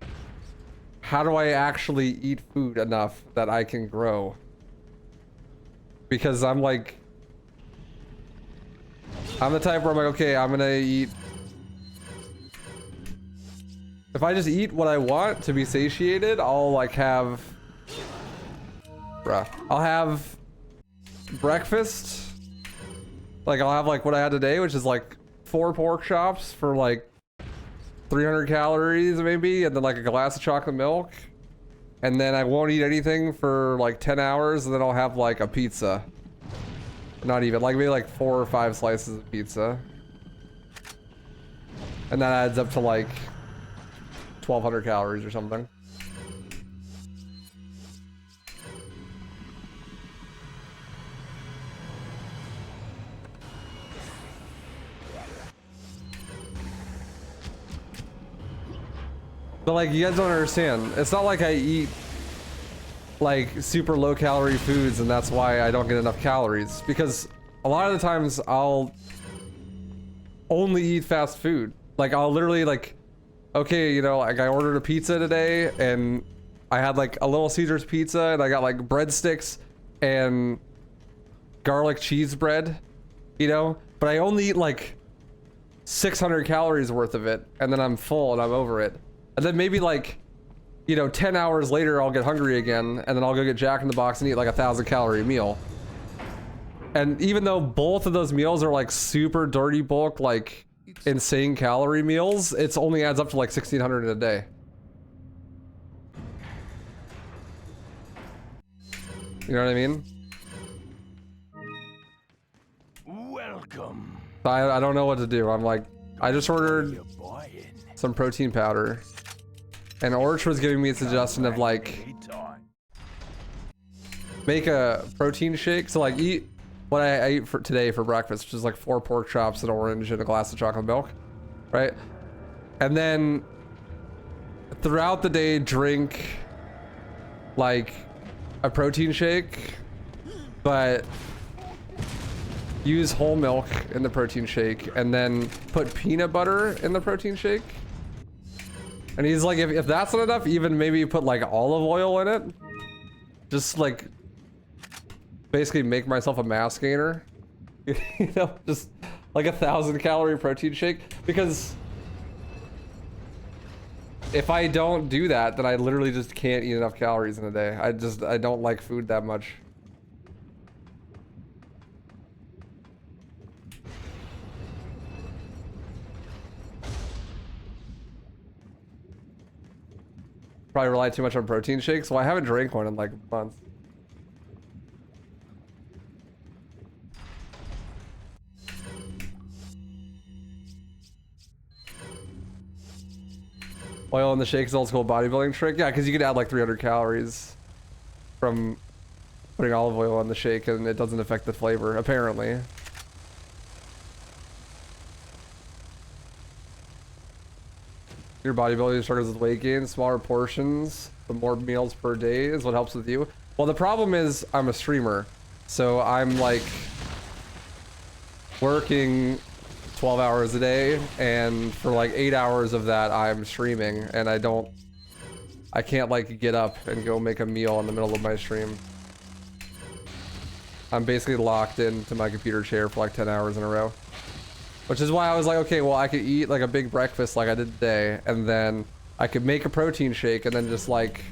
actually eat food enough that I can grow? Because I'm like, I'm the type where I'm like, okay, I'm gonna eat. If I just eat what I want to be satiated, I'll like have, I'll have breakfast. Like I'll have like what I had today, which is like 4 pork chops for like 300 calories maybe, and then like a glass of chocolate milk. And then I won't eat anything for like 10 hours, and then I'll have like a pizza. Not even, like maybe like 4 or 5 slices of pizza. And that adds up to like 1,200 calories or something. But like, you guys don't understand. It's not like I eat like super low calorie foods and that's why I don't get enough calories. Because a lot of the times I'll only eat fast food. Like I'll literally like, okay, you know, like I ordered a pizza today and I had like a Little Caesars pizza and I got like breadsticks and garlic cheese bread, you know, but I only eat like 600 calories worth of it and then I'm full and I'm over it. And then maybe like, you know, 10 hours later, I'll get hungry again, and then I'll go get Jack in the Box and eat like 1,000 calorie meal. And even though both of those meals are like super dirty bulk, like insane calorie meals, it's only adds up to like 1,600 in a day. You know what I mean? Welcome. I don't know what to do. I'm like, I just ordered some protein powder. And Orch was giving me a suggestion of like, make a protein shake. So like eat what I ate for today for breakfast, which is like 4 pork chops, an orange, and a glass of chocolate milk, right? And then throughout the day, drink like a protein shake, but use whole milk in the protein shake, and then put peanut butter in the protein shake. And he's like, if that's not enough, even maybe put like olive oil in it. Just like basically make myself a mass gainer. You know, just like 1,000 calorie protein shake. Because if I don't do that, then I literally just can't eat enough calories in a day. I don't like food that much. Probably rely too much on protein shakes. Well, I haven't drank one in like months. Oil in the shake is old school bodybuilding trick. Yeah, because you could add like 300 calories from putting olive oil in the shake and it doesn't affect the flavor, apparently. Your bodybuilding struggles with weight gain, smaller portions, the more meals per day is what helps with you. Well, the problem is I'm a streamer, so I'm like working 12 hours a day, and for like 8 hours of that I'm streaming, and I can't like get up and go make a meal in the middle of my stream. I'm basically locked into my computer chair for like 10 hours in a row. Which is why I was like, okay, well, I could eat like a big breakfast like I did today, and then I could make a protein shake and then just like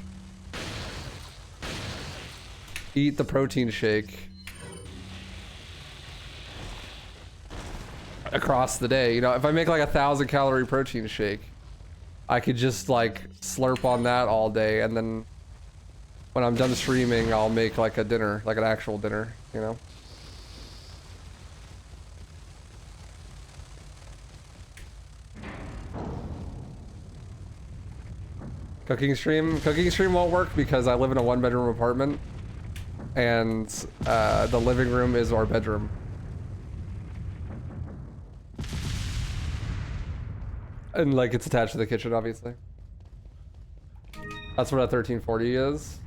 eat the protein shake across the day. You know, if I make like 1,000 calorie protein shake, I could just like slurp on that all day, and then when I'm done streaming, I'll make like a dinner, like an actual dinner, you know? Cooking stream won't work because I live in a 1-bedroom apartment, and the living room is our bedroom. And like it's attached to the kitchen, obviously. That's what a 1340 is.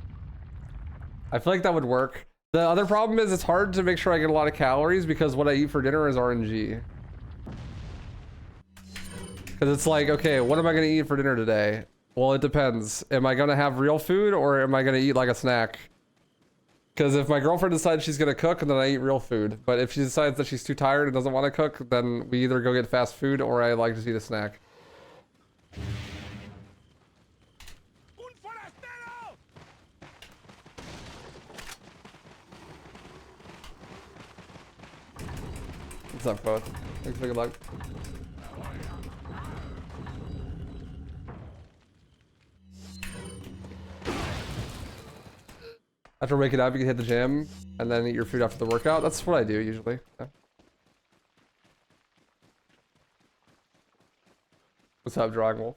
I feel like that would work. The other problem is it's hard to make sure I get a lot of calories because what I eat for dinner is RNG. Because it's like, okay, what am I gonna eat for dinner today? Well, it depends. Am I gonna have real food or am I gonna eat like a snack? Because if my girlfriend decides she's gonna cook, then I eat real food. But if she decides that she's too tired and doesn't want to cook, then we either go get fast food or I like to eat a snack. What's up, both? Thanks for good luck. After waking up, you can hit the gym and then eat your food after the workout. That's what I do usually. Yeah. What's up, Drawing Wolf?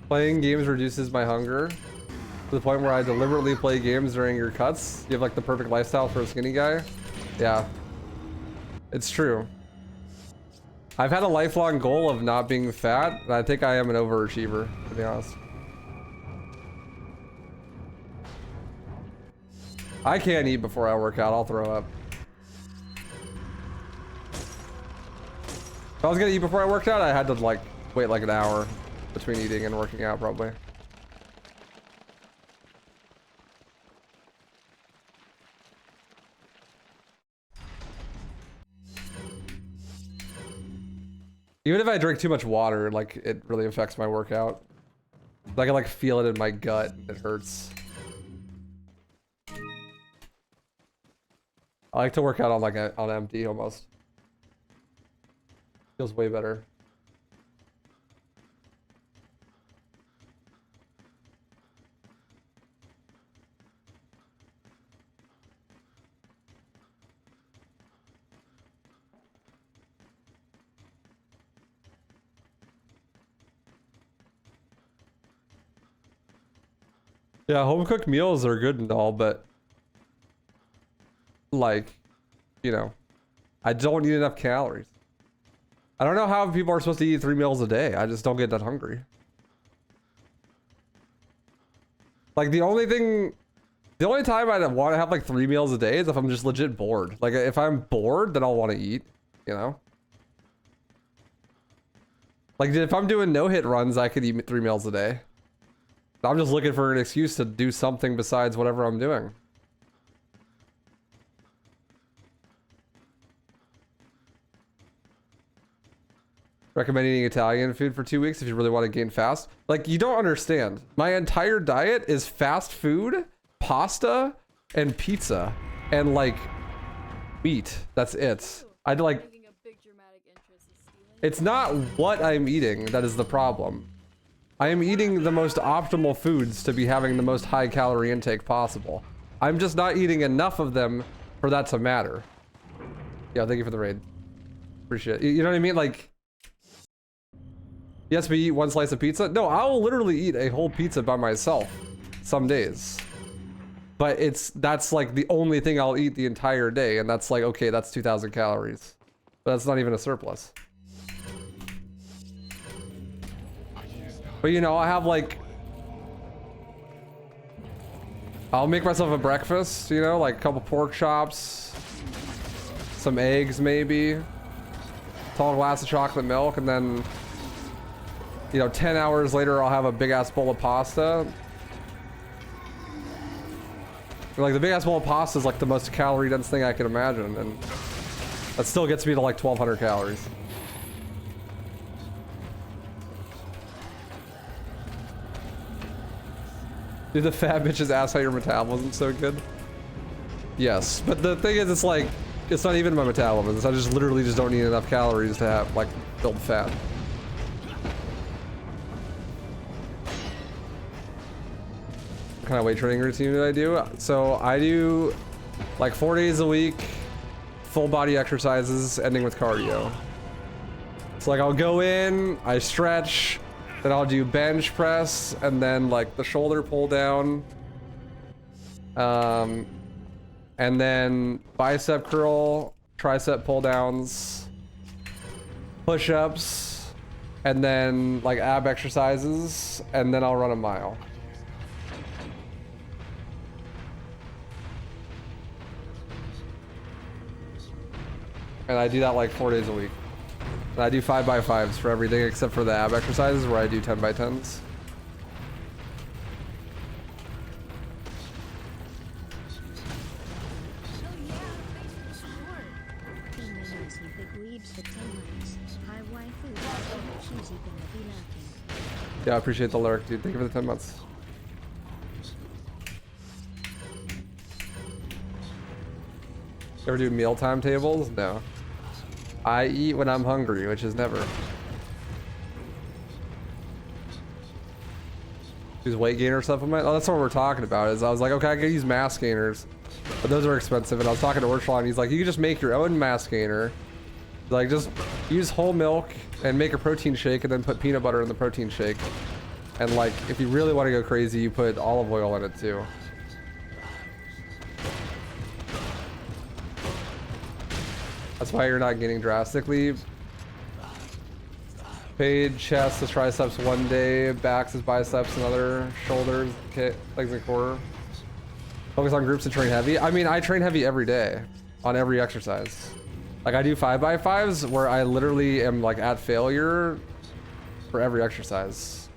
Playing games reduces my hunger to the point where I deliberately play games during your cuts. You have like the perfect lifestyle for a skinny guy. Yeah, it's true. I've had a lifelong goal of not being fat, and I think I am an overachiever, to be honest. I can't eat before I work out, I'll throw up. If I was gonna eat before I worked out, I had to like wait like an hour between eating and working out, probably. Even if I drink too much water, like, it really affects my workout. I can like feel it in my gut. It hurts. I like to work out on like on empty almost. Feels way better. Yeah, home cooked meals are good and all, but like, you know, I don't eat enough calories. I don't know how people are supposed to eat 3 meals a day. I just don't get that hungry. Like the only time I want to have like 3 meals a day is if I'm just legit bored. Like if I'm bored, then I'll want to eat, you know? Like if I'm doing no-hit runs, I could eat 3 meals a day. I'm just looking for an excuse to do something besides whatever I'm doing. Recommend eating Italian food for 2 weeks if you really want to gain fast. Like, you don't understand. My entire diet is fast food, pasta, and pizza, and like meat. That's it. I'd like. It's not what I'm eating that is the problem. I am eating the most optimal foods to be having the most high calorie intake possible. I'm just not eating enough of them for that to matter. Yeah, thank you for the raid. Appreciate it. You know what I mean? Like, yes, we eat one slice of pizza. No, I will literally eat a whole pizza by myself some days. But that's like the only thing I'll eat the entire day. And that's like, okay, that's 2,000 calories. But that's not even a surplus. But you know, I have like, I'll make myself a breakfast, you know, like a couple pork chops, some eggs maybe, tall glass of chocolate milk, and then, you know, 10 hours later I'll have a big ass bowl of pasta. Like the big ass bowl of pasta is like the most calorie dense thing I can imagine, and that still gets me to like 1,200 calories. Dude, the fat bitches ask how your metabolism's so good. Yes, but the thing is, it's like, it's not even my metabolism. I just literally just don't need enough calories to have, like, build fat. What kind of weight training routine do I do? So I do like 4 days a week, full body exercises, ending with cardio. So like I'll go in, I stretch, then I'll do bench press, and then like the shoulder pull down. And then bicep curl, tricep pull downs, push-ups, and then like ab exercises, and then I'll run a mile. And I do that like 4 days a week. And I do 5x5s for everything except for the ab exercises where I do 10x10s. Yeah, I appreciate the lyric, dude. Thank you for the 10 months. Ever do meal timetables? No. I eat when I'm hungry, which is never. Use weight gainer supplement? Oh, that's what we're talking about. Is I was like, okay, I can use mass gainers, but those are expensive. And I was talking to Ursula, and he's like, you can just make your own mass gainer. Like, just use whole milk and make a protein shake, and then put peanut butter in the protein shake. And like, if you really want to go crazy, you put olive oil in it too. That's why you're not gaining drastically. Paid chest to triceps one day, backs is biceps another, shoulders, legs and core. Focus on groups to train heavy. I mean, I train heavy every day on every exercise. Like I do 5x5s where I literally am like at failure for every exercise.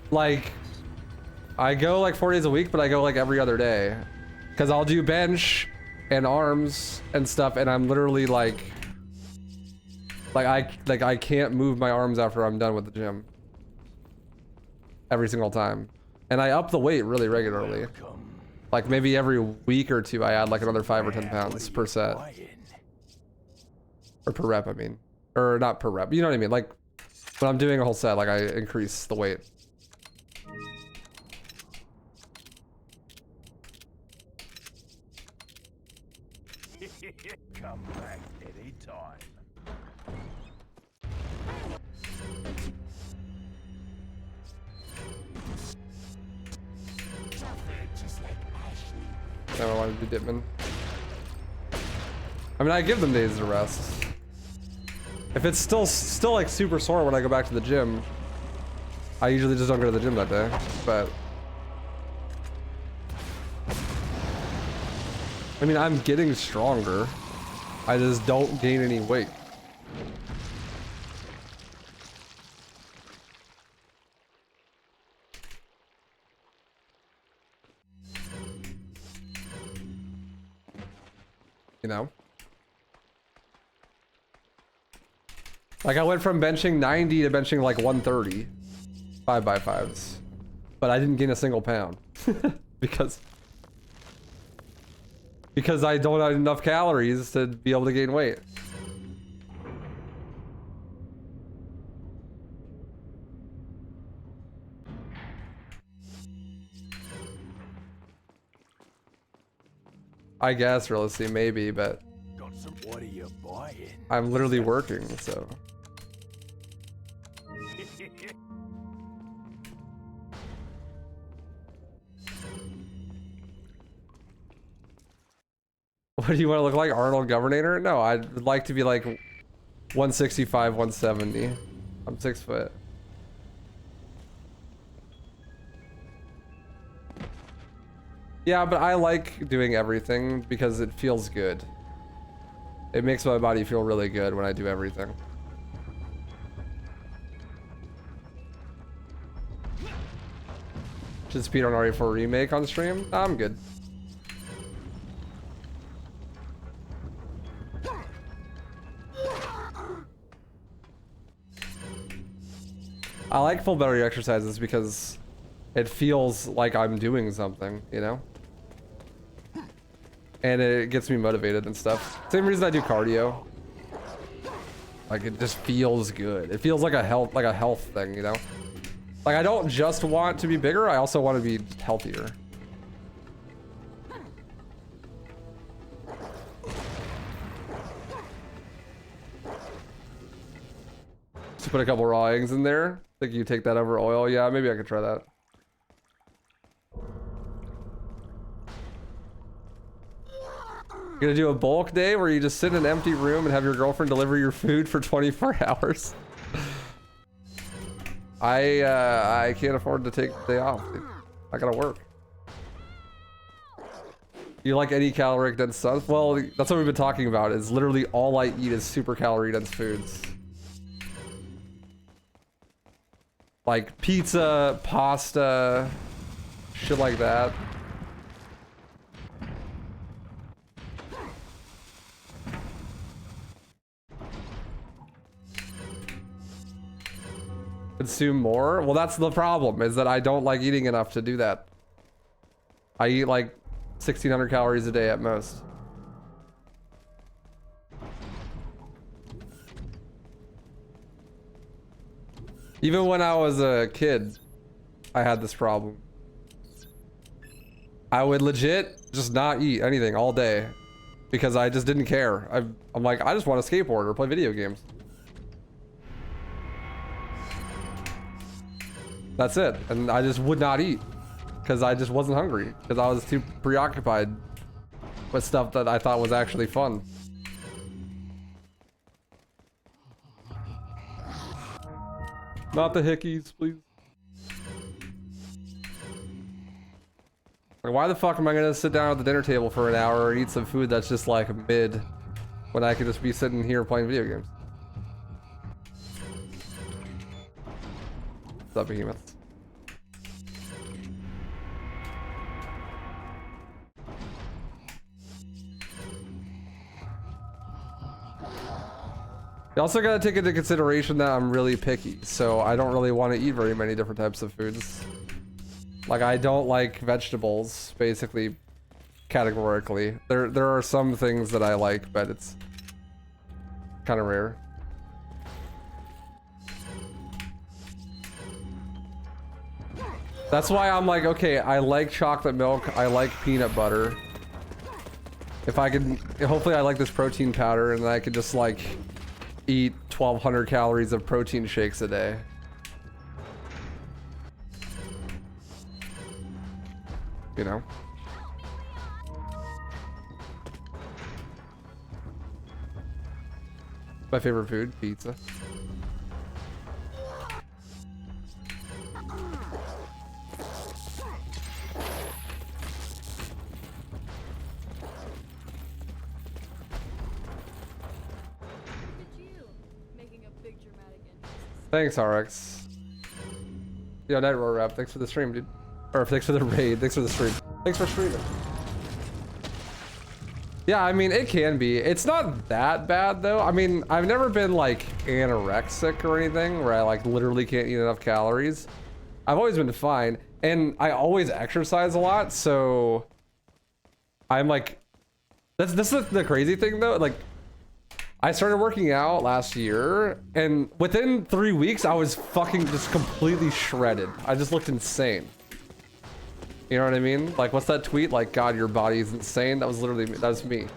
Like, I go like 4 days a week, but I go like every other day. Cause I'll do bench and arms and stuff, and I'm literally like I can't move my arms after I'm done with the gym. Every single time. And I up the weight really regularly. Like maybe every week or two I add like another 5 or 10 pounds per set. Or per rep, I mean. Or not per rep, you know what I mean? Like when I'm doing a whole set, like I increase the weight. Come back anytime. Never wanted to do Ditman. I mean, I give them days to rest. If it's still like super sore when I go back to the gym, I usually just don't go to the gym that day. But I mean, I'm getting stronger. I just don't gain any weight. You know? Like I went from benching 90 to benching like 130. 5x5s. But I didn't gain a single pound. because I don't have enough calories to be able to gain weight. I guess realistically maybe, but Got some. What are you buying? I'm literally working, so. What do you want to look like, Arnold Governor? No, I'd like to be like 165, 170. I'm 6 foot. Yeah, but I like doing everything because it feels good. It makes my body feel really good when I do everything. Should Speedrun RE4 remake on stream? Nah, I'm good. I like full body exercises because it feels like I'm doing something, you know? And it gets me motivated and stuff. Same reason I do cardio. Like it just feels good. It feels like a health thing, you know? Like I don't just want to be bigger, I also want to be healthier. Just put a couple raw eggs in there. Think you take that over oil? Yeah, maybe I could try that. You're gonna do a bulk day where you just sit in an empty room and have your girlfriend deliver your food for 24 hours. I can't afford to take the day off, dude. I gotta work. You like any caloric dense stuff? Well, that's what we've been talking about, is literally all I eat is super calorie dense foods. Like pizza, pasta, shit like that. Consume more? Well, that's the problem, is that I don't like eating enough to do that. I eat like 1,600 calories a day at most. Even when I was a kid, I had this problem. I would legit just not eat anything all day because I just didn't care. I'm like, I just want to skateboard or play video games. That's it. And I just would not eat because I just wasn't hungry because I was too preoccupied with stuff that I thought was actually fun. Not the hickeys, please. Like, why the fuck am I gonna sit down at the dinner table for an hour and eat some food that's just like mid when I could just be sitting here playing video games? What's up, behemoths? You also gotta take into consideration that I'm really picky, so I don't really want to eat very many different types of foods. Like, I don't like vegetables, basically, categorically. There are some things that I like, but it's kind of rare. That's why I'm like, okay, I like chocolate milk, I like peanut butter. If I can, hopefully I like this protein powder, and I could just like eat 1,200 calories of protein shakes a day. You know? My favorite food, pizza. Thanks, RX. Yo, Night Roar Rap, thanks for the stream, dude. Or thanks for the raid, thanks for the stream. Thanks for streaming. Yeah, I mean, it can be. It's not that bad, though. I mean, I've never been, like, anorexic or anything, where I, like, literally can't eat enough calories. I've always been fine. And I always exercise a lot, so... I'm, like... This is the crazy thing, though. Like, I started working out last year, and within 3 weeks, I was fucking just completely shredded. I just looked insane. You know what I mean? Like, what's that tweet? Like, God, your body is insane. That was literally me. That was me.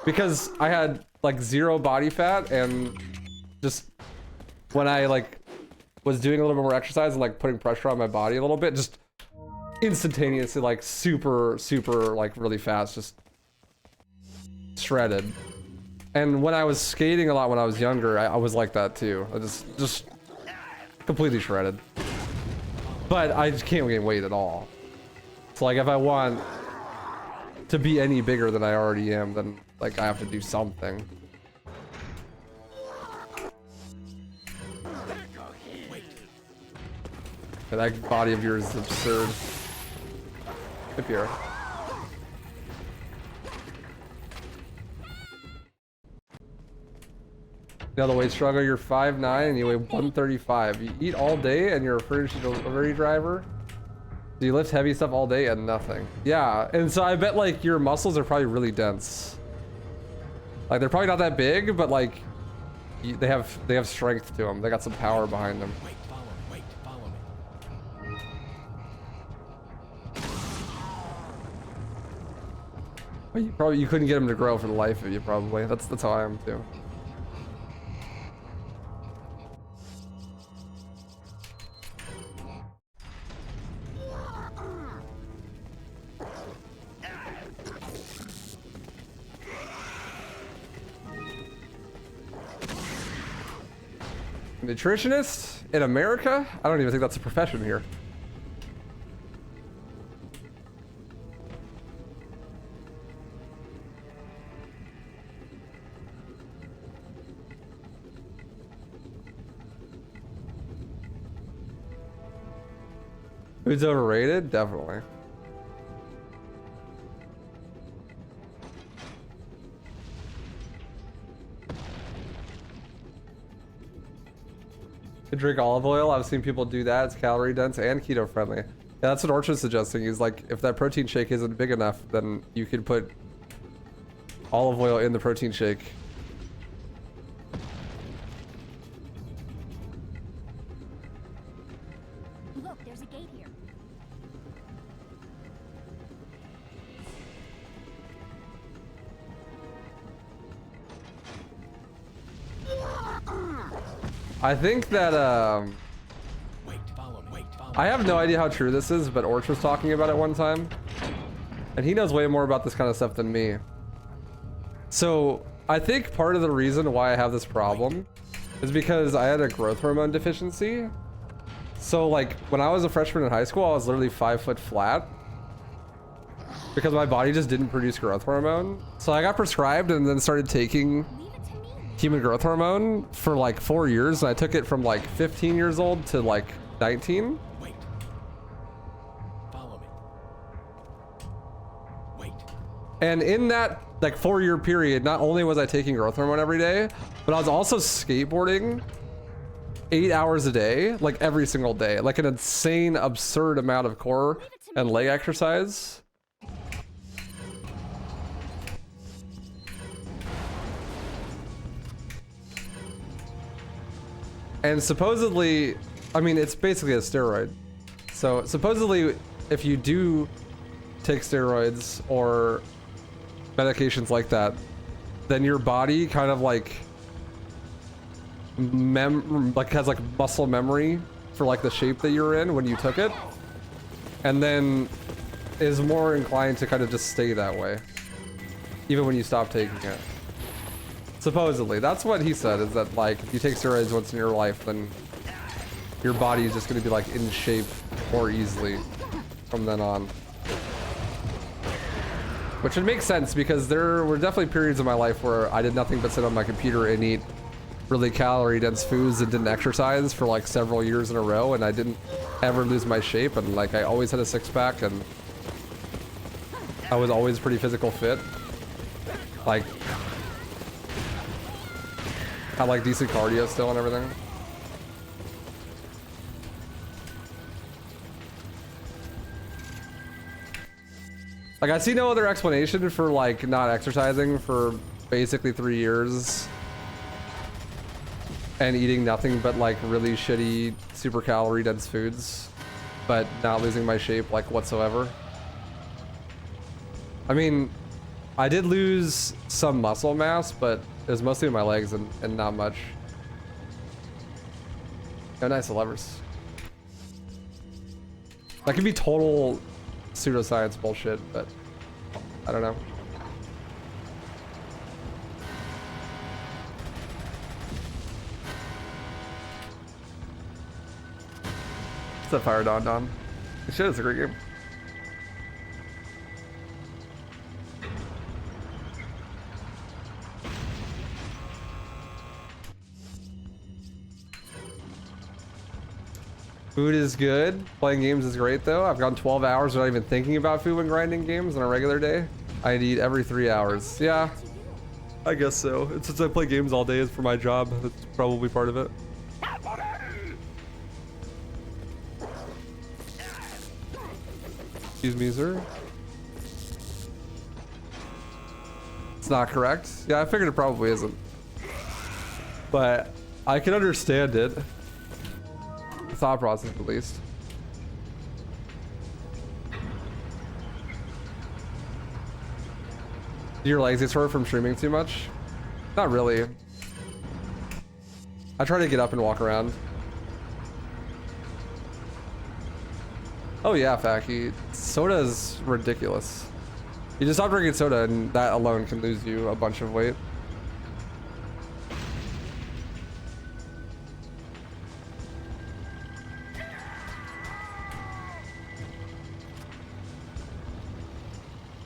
Because I had like 0 body fat, and just when I like was doing a little bit more exercise and like putting pressure on my body a little bit, just instantaneously like super like really fast, just shredded. And when I was skating a lot when I was younger, I was like that too. I just completely shredded. But I just can't gain weight at all. So like if I want to be any bigger than I already am, then like I have to do something. Yeah, that body of yours is absurd. Up here. You know the weight struggle, you're 5'9" and you weigh 135. You eat all day and you're a furniture delivery driver. So you lift heavy stuff all day and nothing. Yeah, and so I bet like your muscles are probably really dense. Like they're probably not that big, but like they have strength to them. They got some power behind them. Wait, follow me. Well, you couldn't get them to grow for the life of you probably. That's how I am too. Nutritionist in America? I don't even think that's a profession here. Food's overrated? Definitely. To drink olive oil, I've seen people do that. It's calorie dense and keto friendly. Yeah, that's what Orchard's suggesting. Is like if that protein shake isn't big enough, then you could put olive oil in the protein shake. Look, there's a gate here. I think that Wait, follow me. I have no idea how true this is, but Orch was talking about it one time, and he knows way more about this kind of stuff than me. So I think part of the reason why I have this problem is because I had a growth hormone deficiency. So like when I was a freshman in high school, I was literally 5 foot flat because my body just didn't produce growth hormone. So I got prescribed and then started taking human growth hormone for like 4 years, and I took it from like 15 years old to like 19. Wait. Follow me. Wait. And in that like 4-year period, not only was I taking growth hormone every day, but I was also skateboarding 8 hours a day, like every single day, like an insane, absurd amount of core and leg exercise. And supposedly, I mean, it's basically a steroid. So supposedly, if you do take steroids or medications like that, then your body kind of like has like muscle memory for like the shape that you're in when you took it, and then is more inclined to kind of just stay that way, even when you stop taking it. Supposedly, that's what he said, is that like if you take steroids once in your life, then your body is just going to be like in shape more easily from then on. Which would make sense, because there were definitely periods of my life where I did nothing but sit on my computer and eat really calorie dense foods and didn't exercise for like several years in a row, and I didn't ever lose my shape, and like I always had a six-pack, and I was always pretty physical fit. Like had like decent cardio still and everything. Like I see no other explanation for like not exercising for basically 3 years and eating nothing but like really shitty, super calorie dense foods. but not losing my shape like whatsoever. I mean, I did lose some muscle mass, but it was mostly in my legs and not much. Oh, nice levers. That could be total pseudoscience bullshit, but I don't know. What's that Fire Don? This shit is a great game. Food is good. Playing games is great though. I've gone 12 hours without even thinking about food when grinding games on a regular day. I eat every 3 hours. Yeah, I guess so. And since I play games all day is for my job, that's probably part of it. Excuse me, sir. It's not correct. Yeah, I figured it probably isn't. But I can understand it. The thought process, at least. Do your legs get sore from streaming too much? Not really. I try to get up and walk around. Oh yeah, Faki. Soda is ridiculous. You just stop drinking soda and that alone can lose you a bunch of weight.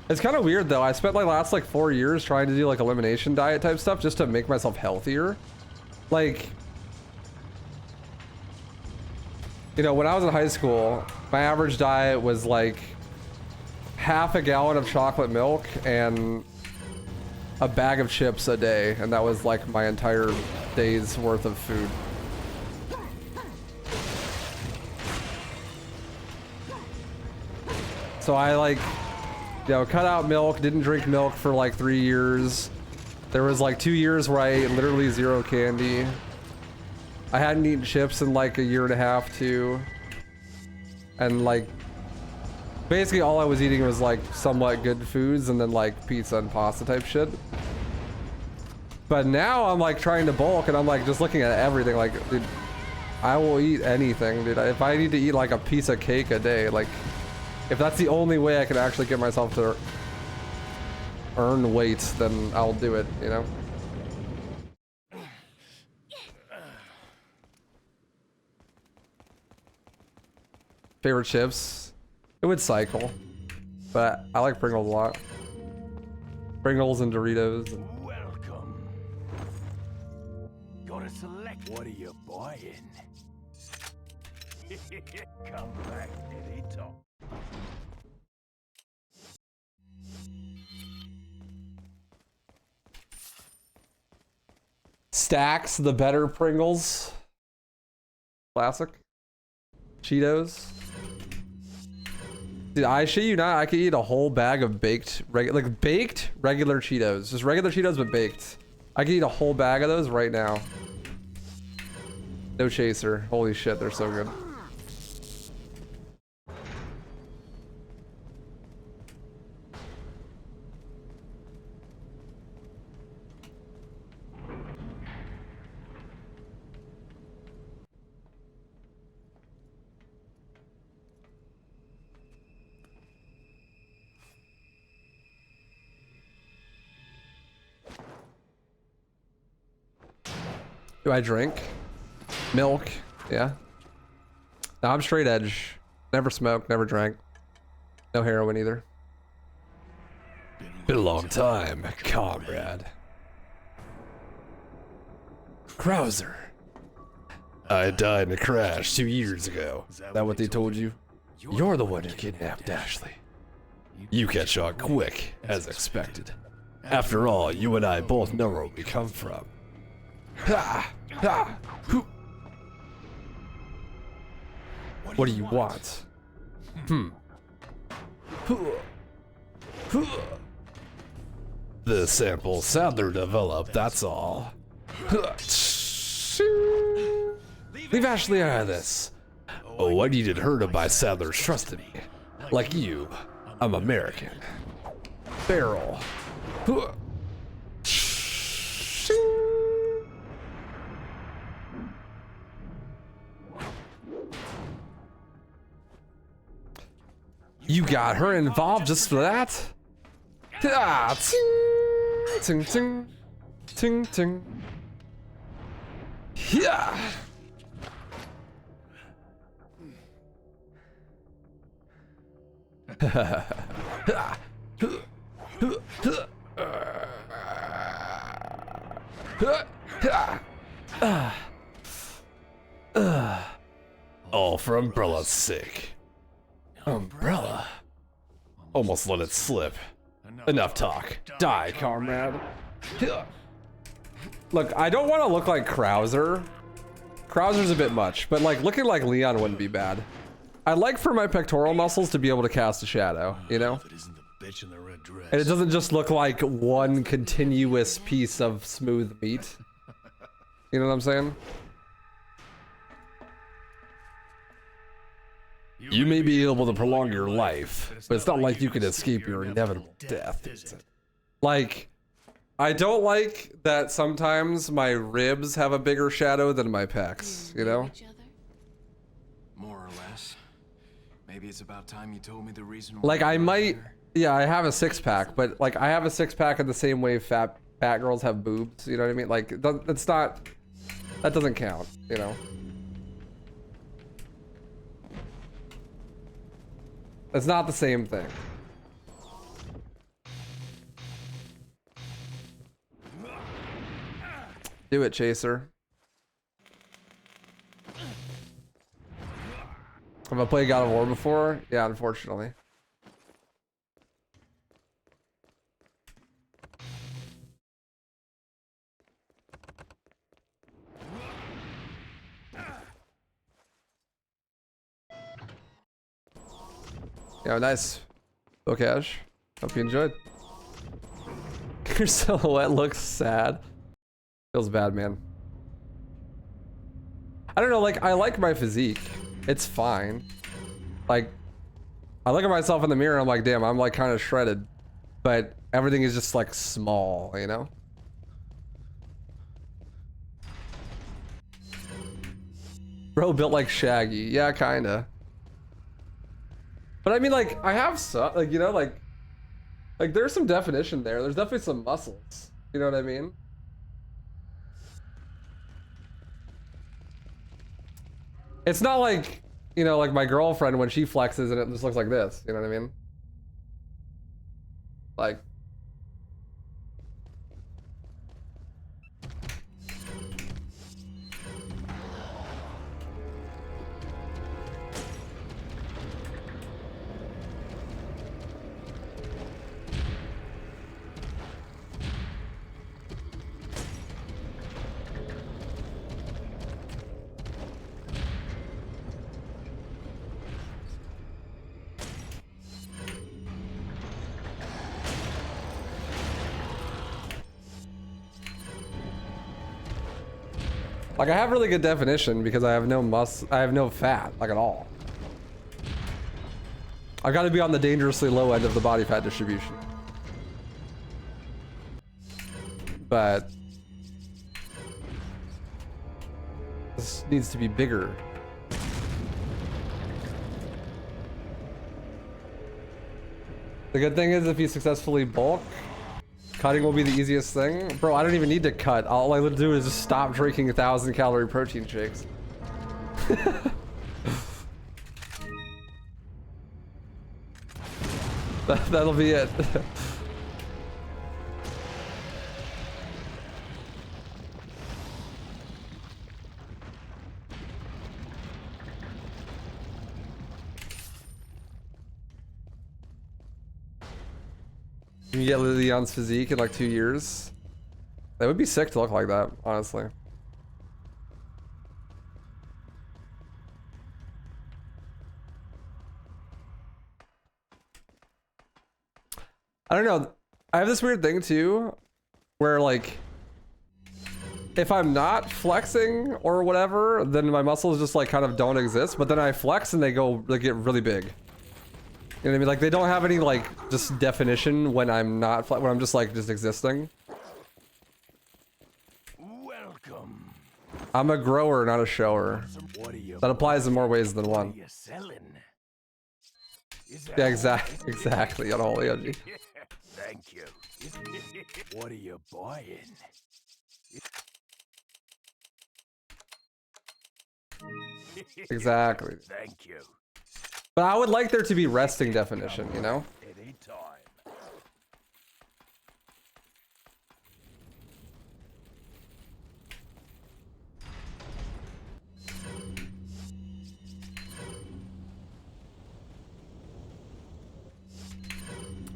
It's kind of weird though. I spent my last like 4 years trying to do like elimination diet type stuff just to make myself healthier. Like, you know, when I was in high school, my average diet was like half a gallon of chocolate milk and a bag of chips a day. And that was like my entire day's worth of food. So I like, you know, cut out milk, didn't drink milk for like 3 years. There was like 2 years where I ate literally zero candy. I hadn't eaten chips in like a year and a half too. And like, basically all I was eating was like somewhat good foods and then like pizza and pasta type shit. But now I'm like trying to bulk and I'm like just looking at everything like, dude, I will eat anything, dude. If I need to eat like a piece of cake a day, like, if that's the only way I can actually get myself to earn weight, then I'll do it, you know? Favorite chips? It would cycle, but I like Pringles a lot. Pringles and Doritos. Welcome. Gotta select. What are you buying? Come back, Dilly Top. Stacks, the better Pringles. Classic. Cheetos. Dude, I shit you not, I could eat a whole bag of baked, regular Cheetos. Just regular Cheetos, but baked. I could eat a whole bag of those right now. No chaser. Holy shit, they're so good. Do I drink? Milk, yeah. No, I'm straight edge. Never smoked, never drank. No heroin either. Been a long time, comrade. Krauser. I died in a crash 2 years ago. Is that what they told you? You're the one who kidnapped Ashley. You catch on quick, as expected. After all, you and I both know where we come from. Ha! Ha! Hoo! What do you want? The sample Sadler developed, that's all. Leave Ashley out of this. Oh, I needed her to buy Sadler's trust in me. Like you, I'm American. Barrel. You got her involved just for that? Ah, ting, ting, ting, ting, ting. Yeah. All for Umbrella's sake. Umbrella. Almost let it slip. Enough talk. Die, comrade. Look, I don't want to look like Krauser. Krauser's a bit much, but like looking like Leon wouldn't be bad. I'd like for my pectoral muscles to be able to cast a shadow, you know? And it doesn't just look like one continuous piece of smooth meat. You know what I'm saying? You may be able to prolong your life, but it's not like you can escape your inevitable death, is it? Like, I don't like that sometimes my ribs have a bigger shadow than my pecs, you know? More or less. Maybe it's about time you told me the reason Like, why I you're might, here. yeah, I have a six-pack, but like, I have a six-pack in the same way fat girls have boobs, you know what I mean? Like, that's not, that doesn't count, you know? It's not the same thing. Do it, Chaser. Have I played God of War before? Yeah, unfortunately. Yeah, nice. Bocash. Hope you enjoyed. Your silhouette looks sad. Feels bad, man. I don't know, like, I like my physique. It's fine. Like, I look at myself in the mirror and I'm like, damn, I'm like kind of shredded. But everything is just like small, you know? Bro built like Shaggy. Yeah, kinda. But I mean, like, I have some, like, you know, like there's some definition there. There's definitely some muscles. You know what I mean? It's not like, you know, like my girlfriend when she flexes and it just looks like this. You know what I mean? Like, I have really good definition because I have no fat, like at all. I've got to be on the dangerously low end of the body fat distribution. But this needs to be bigger. The good thing is if you successfully bulk, cutting will be the easiest thing. Bro, I don't even need to cut. All I would do is just stop drinking 1,000-calorie protein shakes. That'll be it. You get Leon's physique in like 2 years. That would be sick to look like that, honestly. I don't know. I have this weird thing too, where like if I'm not flexing or whatever, then my muscles just like kind of don't exist. But then I flex and they get really big. You know what I mean? Like they don't have any like just definition when I'm not when I'm just like just existing. Welcome. I'm a grower, not a shower. What are you That applies in more ways than What are one. you selling? Yeah, exactly. On Holy Energy. Thank you. What are you buying? Exactly. Thank you. But I would like there to be resting definition, you know? Anytime.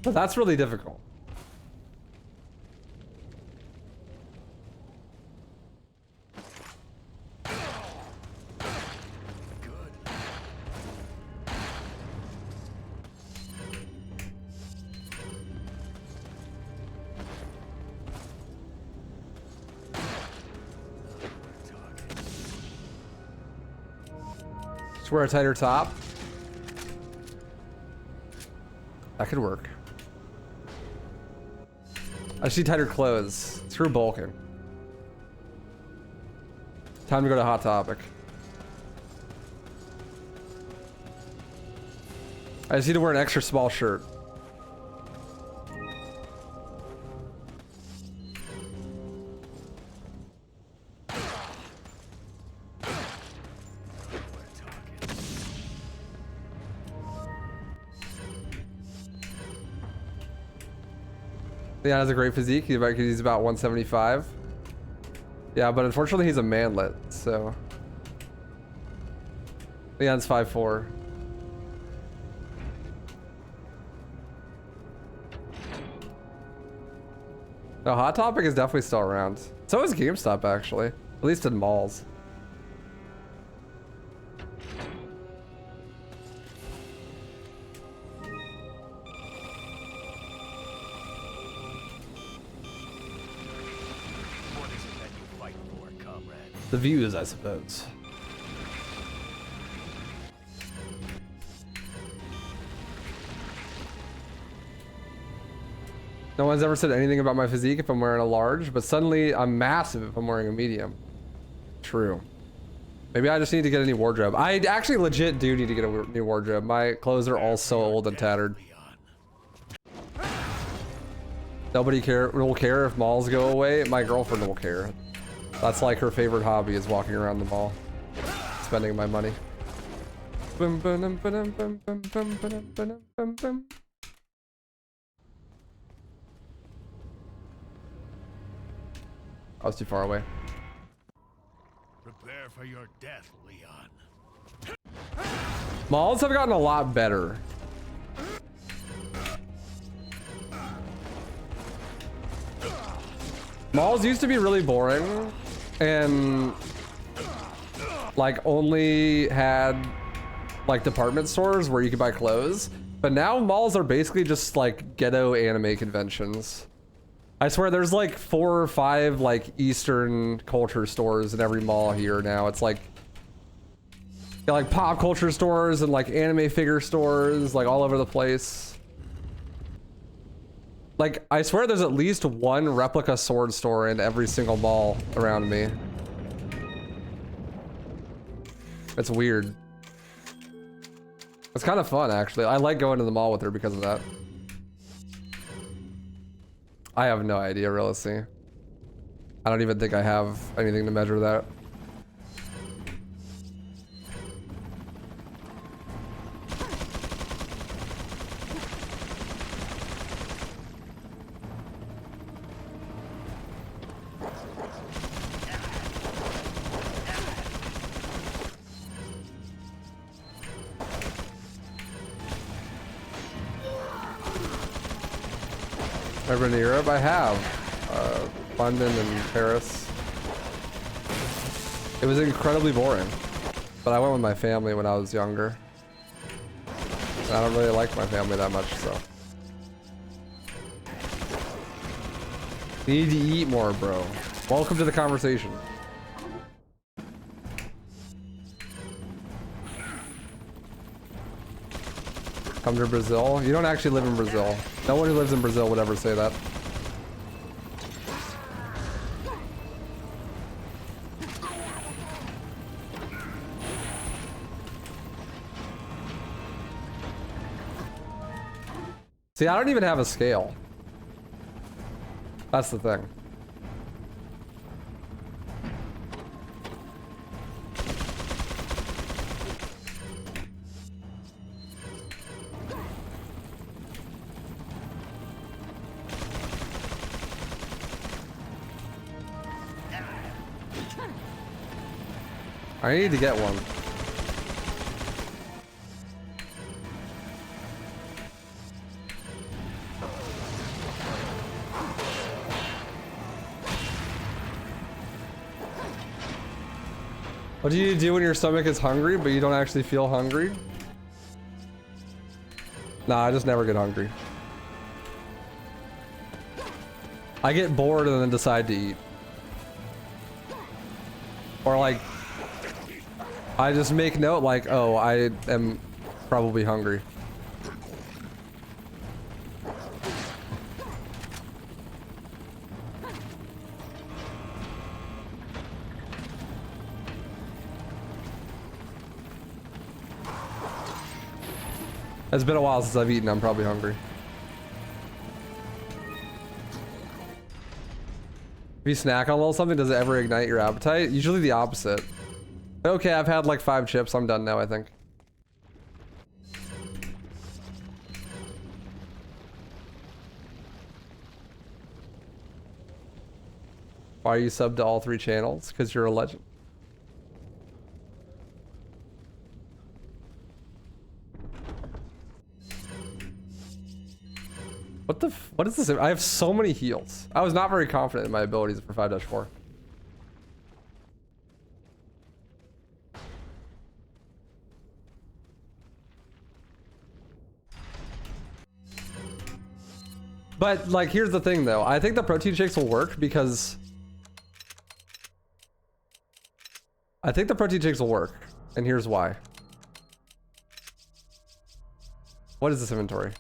But that's really difficult. Just wear a tighter top. That could work. I see tighter clothes. Screw bulking. Time to go to Hot Topic. I just need to wear an extra small shirt. Leon has a great physique. He's about 175. Yeah, but unfortunately he's a manlet, so. Leon's 5'4". No, Hot Topic is definitely still around. So is GameStop, actually. At least in malls. The views, I suppose. No one's ever said anything about my physique if I'm wearing a large, but suddenly I'm massive if I'm wearing a medium. True. Maybe I just need to get a new wardrobe. I actually legit do need to get a new wardrobe. My clothes are all so old and tattered. Nobody will care if malls go away. My girlfriend will care. That's like her favorite hobby is walking around the mall, spending my money. I was too far away. Prepare for your death, Leon. Malls have gotten a lot better. Malls used to be really boring and like only had like department stores where you could buy clothes, but now malls are basically just like ghetto anime conventions. I swear there's like 4 or 5 like Eastern culture stores in every mall here now. It's like got like pop culture stores and like anime figure stores like all over the place. Like, I swear there's at least one replica sword store in every single mall around me. It's weird. It's kind of fun, actually. I like going to the mall with her because of that. I have no idea, realistically. I don't even think I have anything to measure that. Ever been to Europe? I have. London and Paris. It was incredibly boring. But I went with my family when I was younger. And I don't really like my family that much, so. You need to eat more, bro. Welcome to the conversation. Come to Brazil? You don't actually live in Brazil. No one who lives in Brazil would ever say that. See, I don't even have a scale. That's the thing. I need to get one. What do you do when your stomach is hungry, but you don't actually feel hungry? Nah, I just never get hungry. I get bored and then decide to eat. Or like, I just make note like, oh, I am probably hungry. It's been a while since I've eaten. I'm probably hungry. If you snack on a little something, does it ever ignite your appetite? Usually the opposite. Okay, I've had like 5 chips. I'm done now, I think. Why are you subbed to all 3 channels? Because you're a legend. What is this? I have so many heals. I was not very confident in my abilities for 5-4. But like, here's the thing though. I think the protein shakes will work because and here's why. What is this inventory?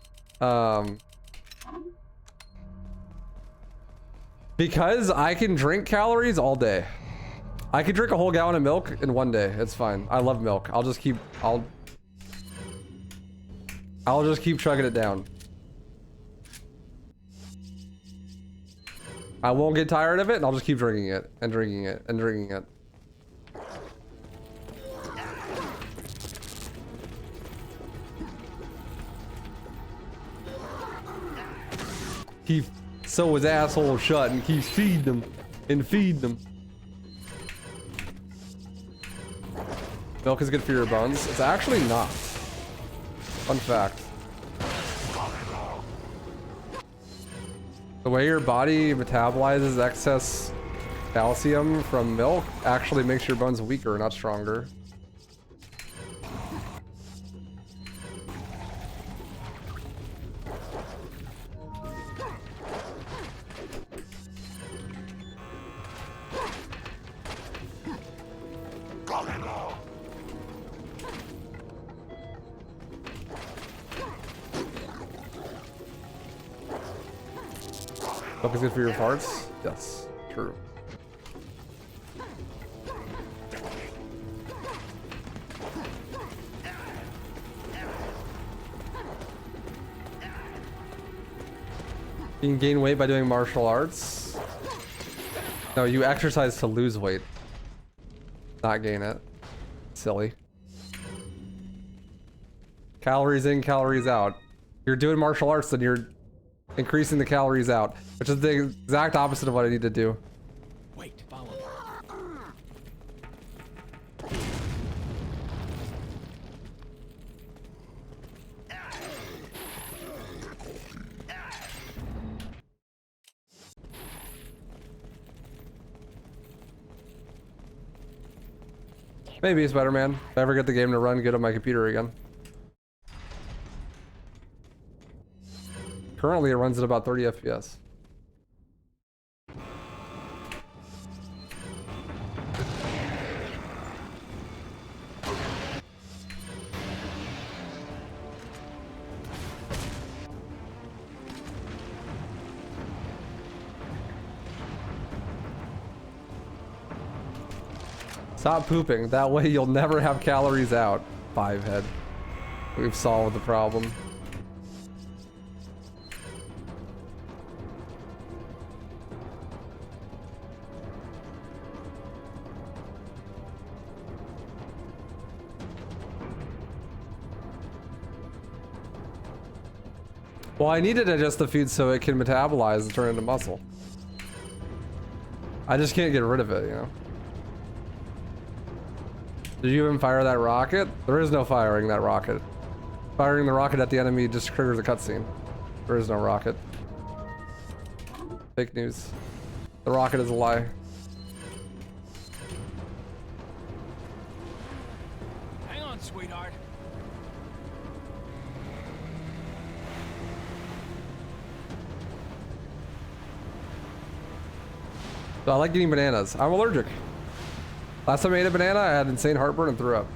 Because I can drink calories all day. I could drink a whole gallon of milk in 1 day. It's fine. I love milk. I'll just keep chugging it down. I won't get tired of it and I'll just keep drinking it and drinking it and drinking it. Keep sew his asshole shut and keep feeding them and feed them. Milk is good for your bones. It's actually not. Fun fact. The way your body metabolizes excess calcium from milk actually makes your bones weaker, not stronger. Milk is good for your farts? Yes, true. You can gain weight by doing martial arts. No, you exercise to lose weight, not gain it. Silly. Calories in, calories out. You're doing martial arts, then you're increasing the calories out, which is the exact opposite of what I need to do. Wait, follow me. Maybe it's better, man. If I ever get the game to run good on my computer again. Currently, it runs at about 30 FPS. Stop pooping. That way you'll never have calories out. 5 head. We've solved the problem. Well, I need to digest the feed so it can metabolize and turn into muscle. I just can't get rid of it, you know? Did you even fire that rocket? There is no firing that rocket. Firing the rocket at the enemy just triggers a cutscene. There is no rocket. Fake news. The rocket is a lie. Hang on, sweetheart. So I like eating bananas. I'm allergic. Last time I ate a banana, I had insane heartburn and threw up.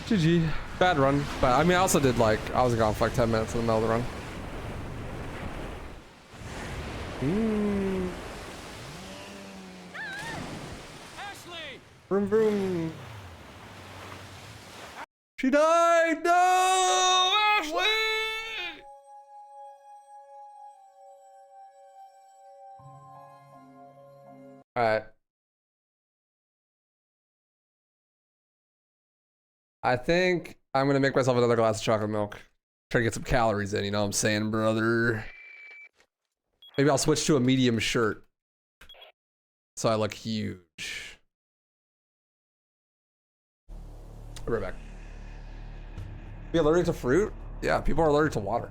GG. Bad run. But I mean, I also did like, I was gone for like 10 minutes in the middle of the run. Ashley! Vroom vroom. She died! No! Ashley! Alright. I think I'm gonna make myself another glass of chocolate milk. Try to get some calories in, you know what I'm saying, brother? Maybe I'll switch to a medium shirt. So I look huge. I'll be right back. Be allergic to fruit? Yeah, people are allergic to water.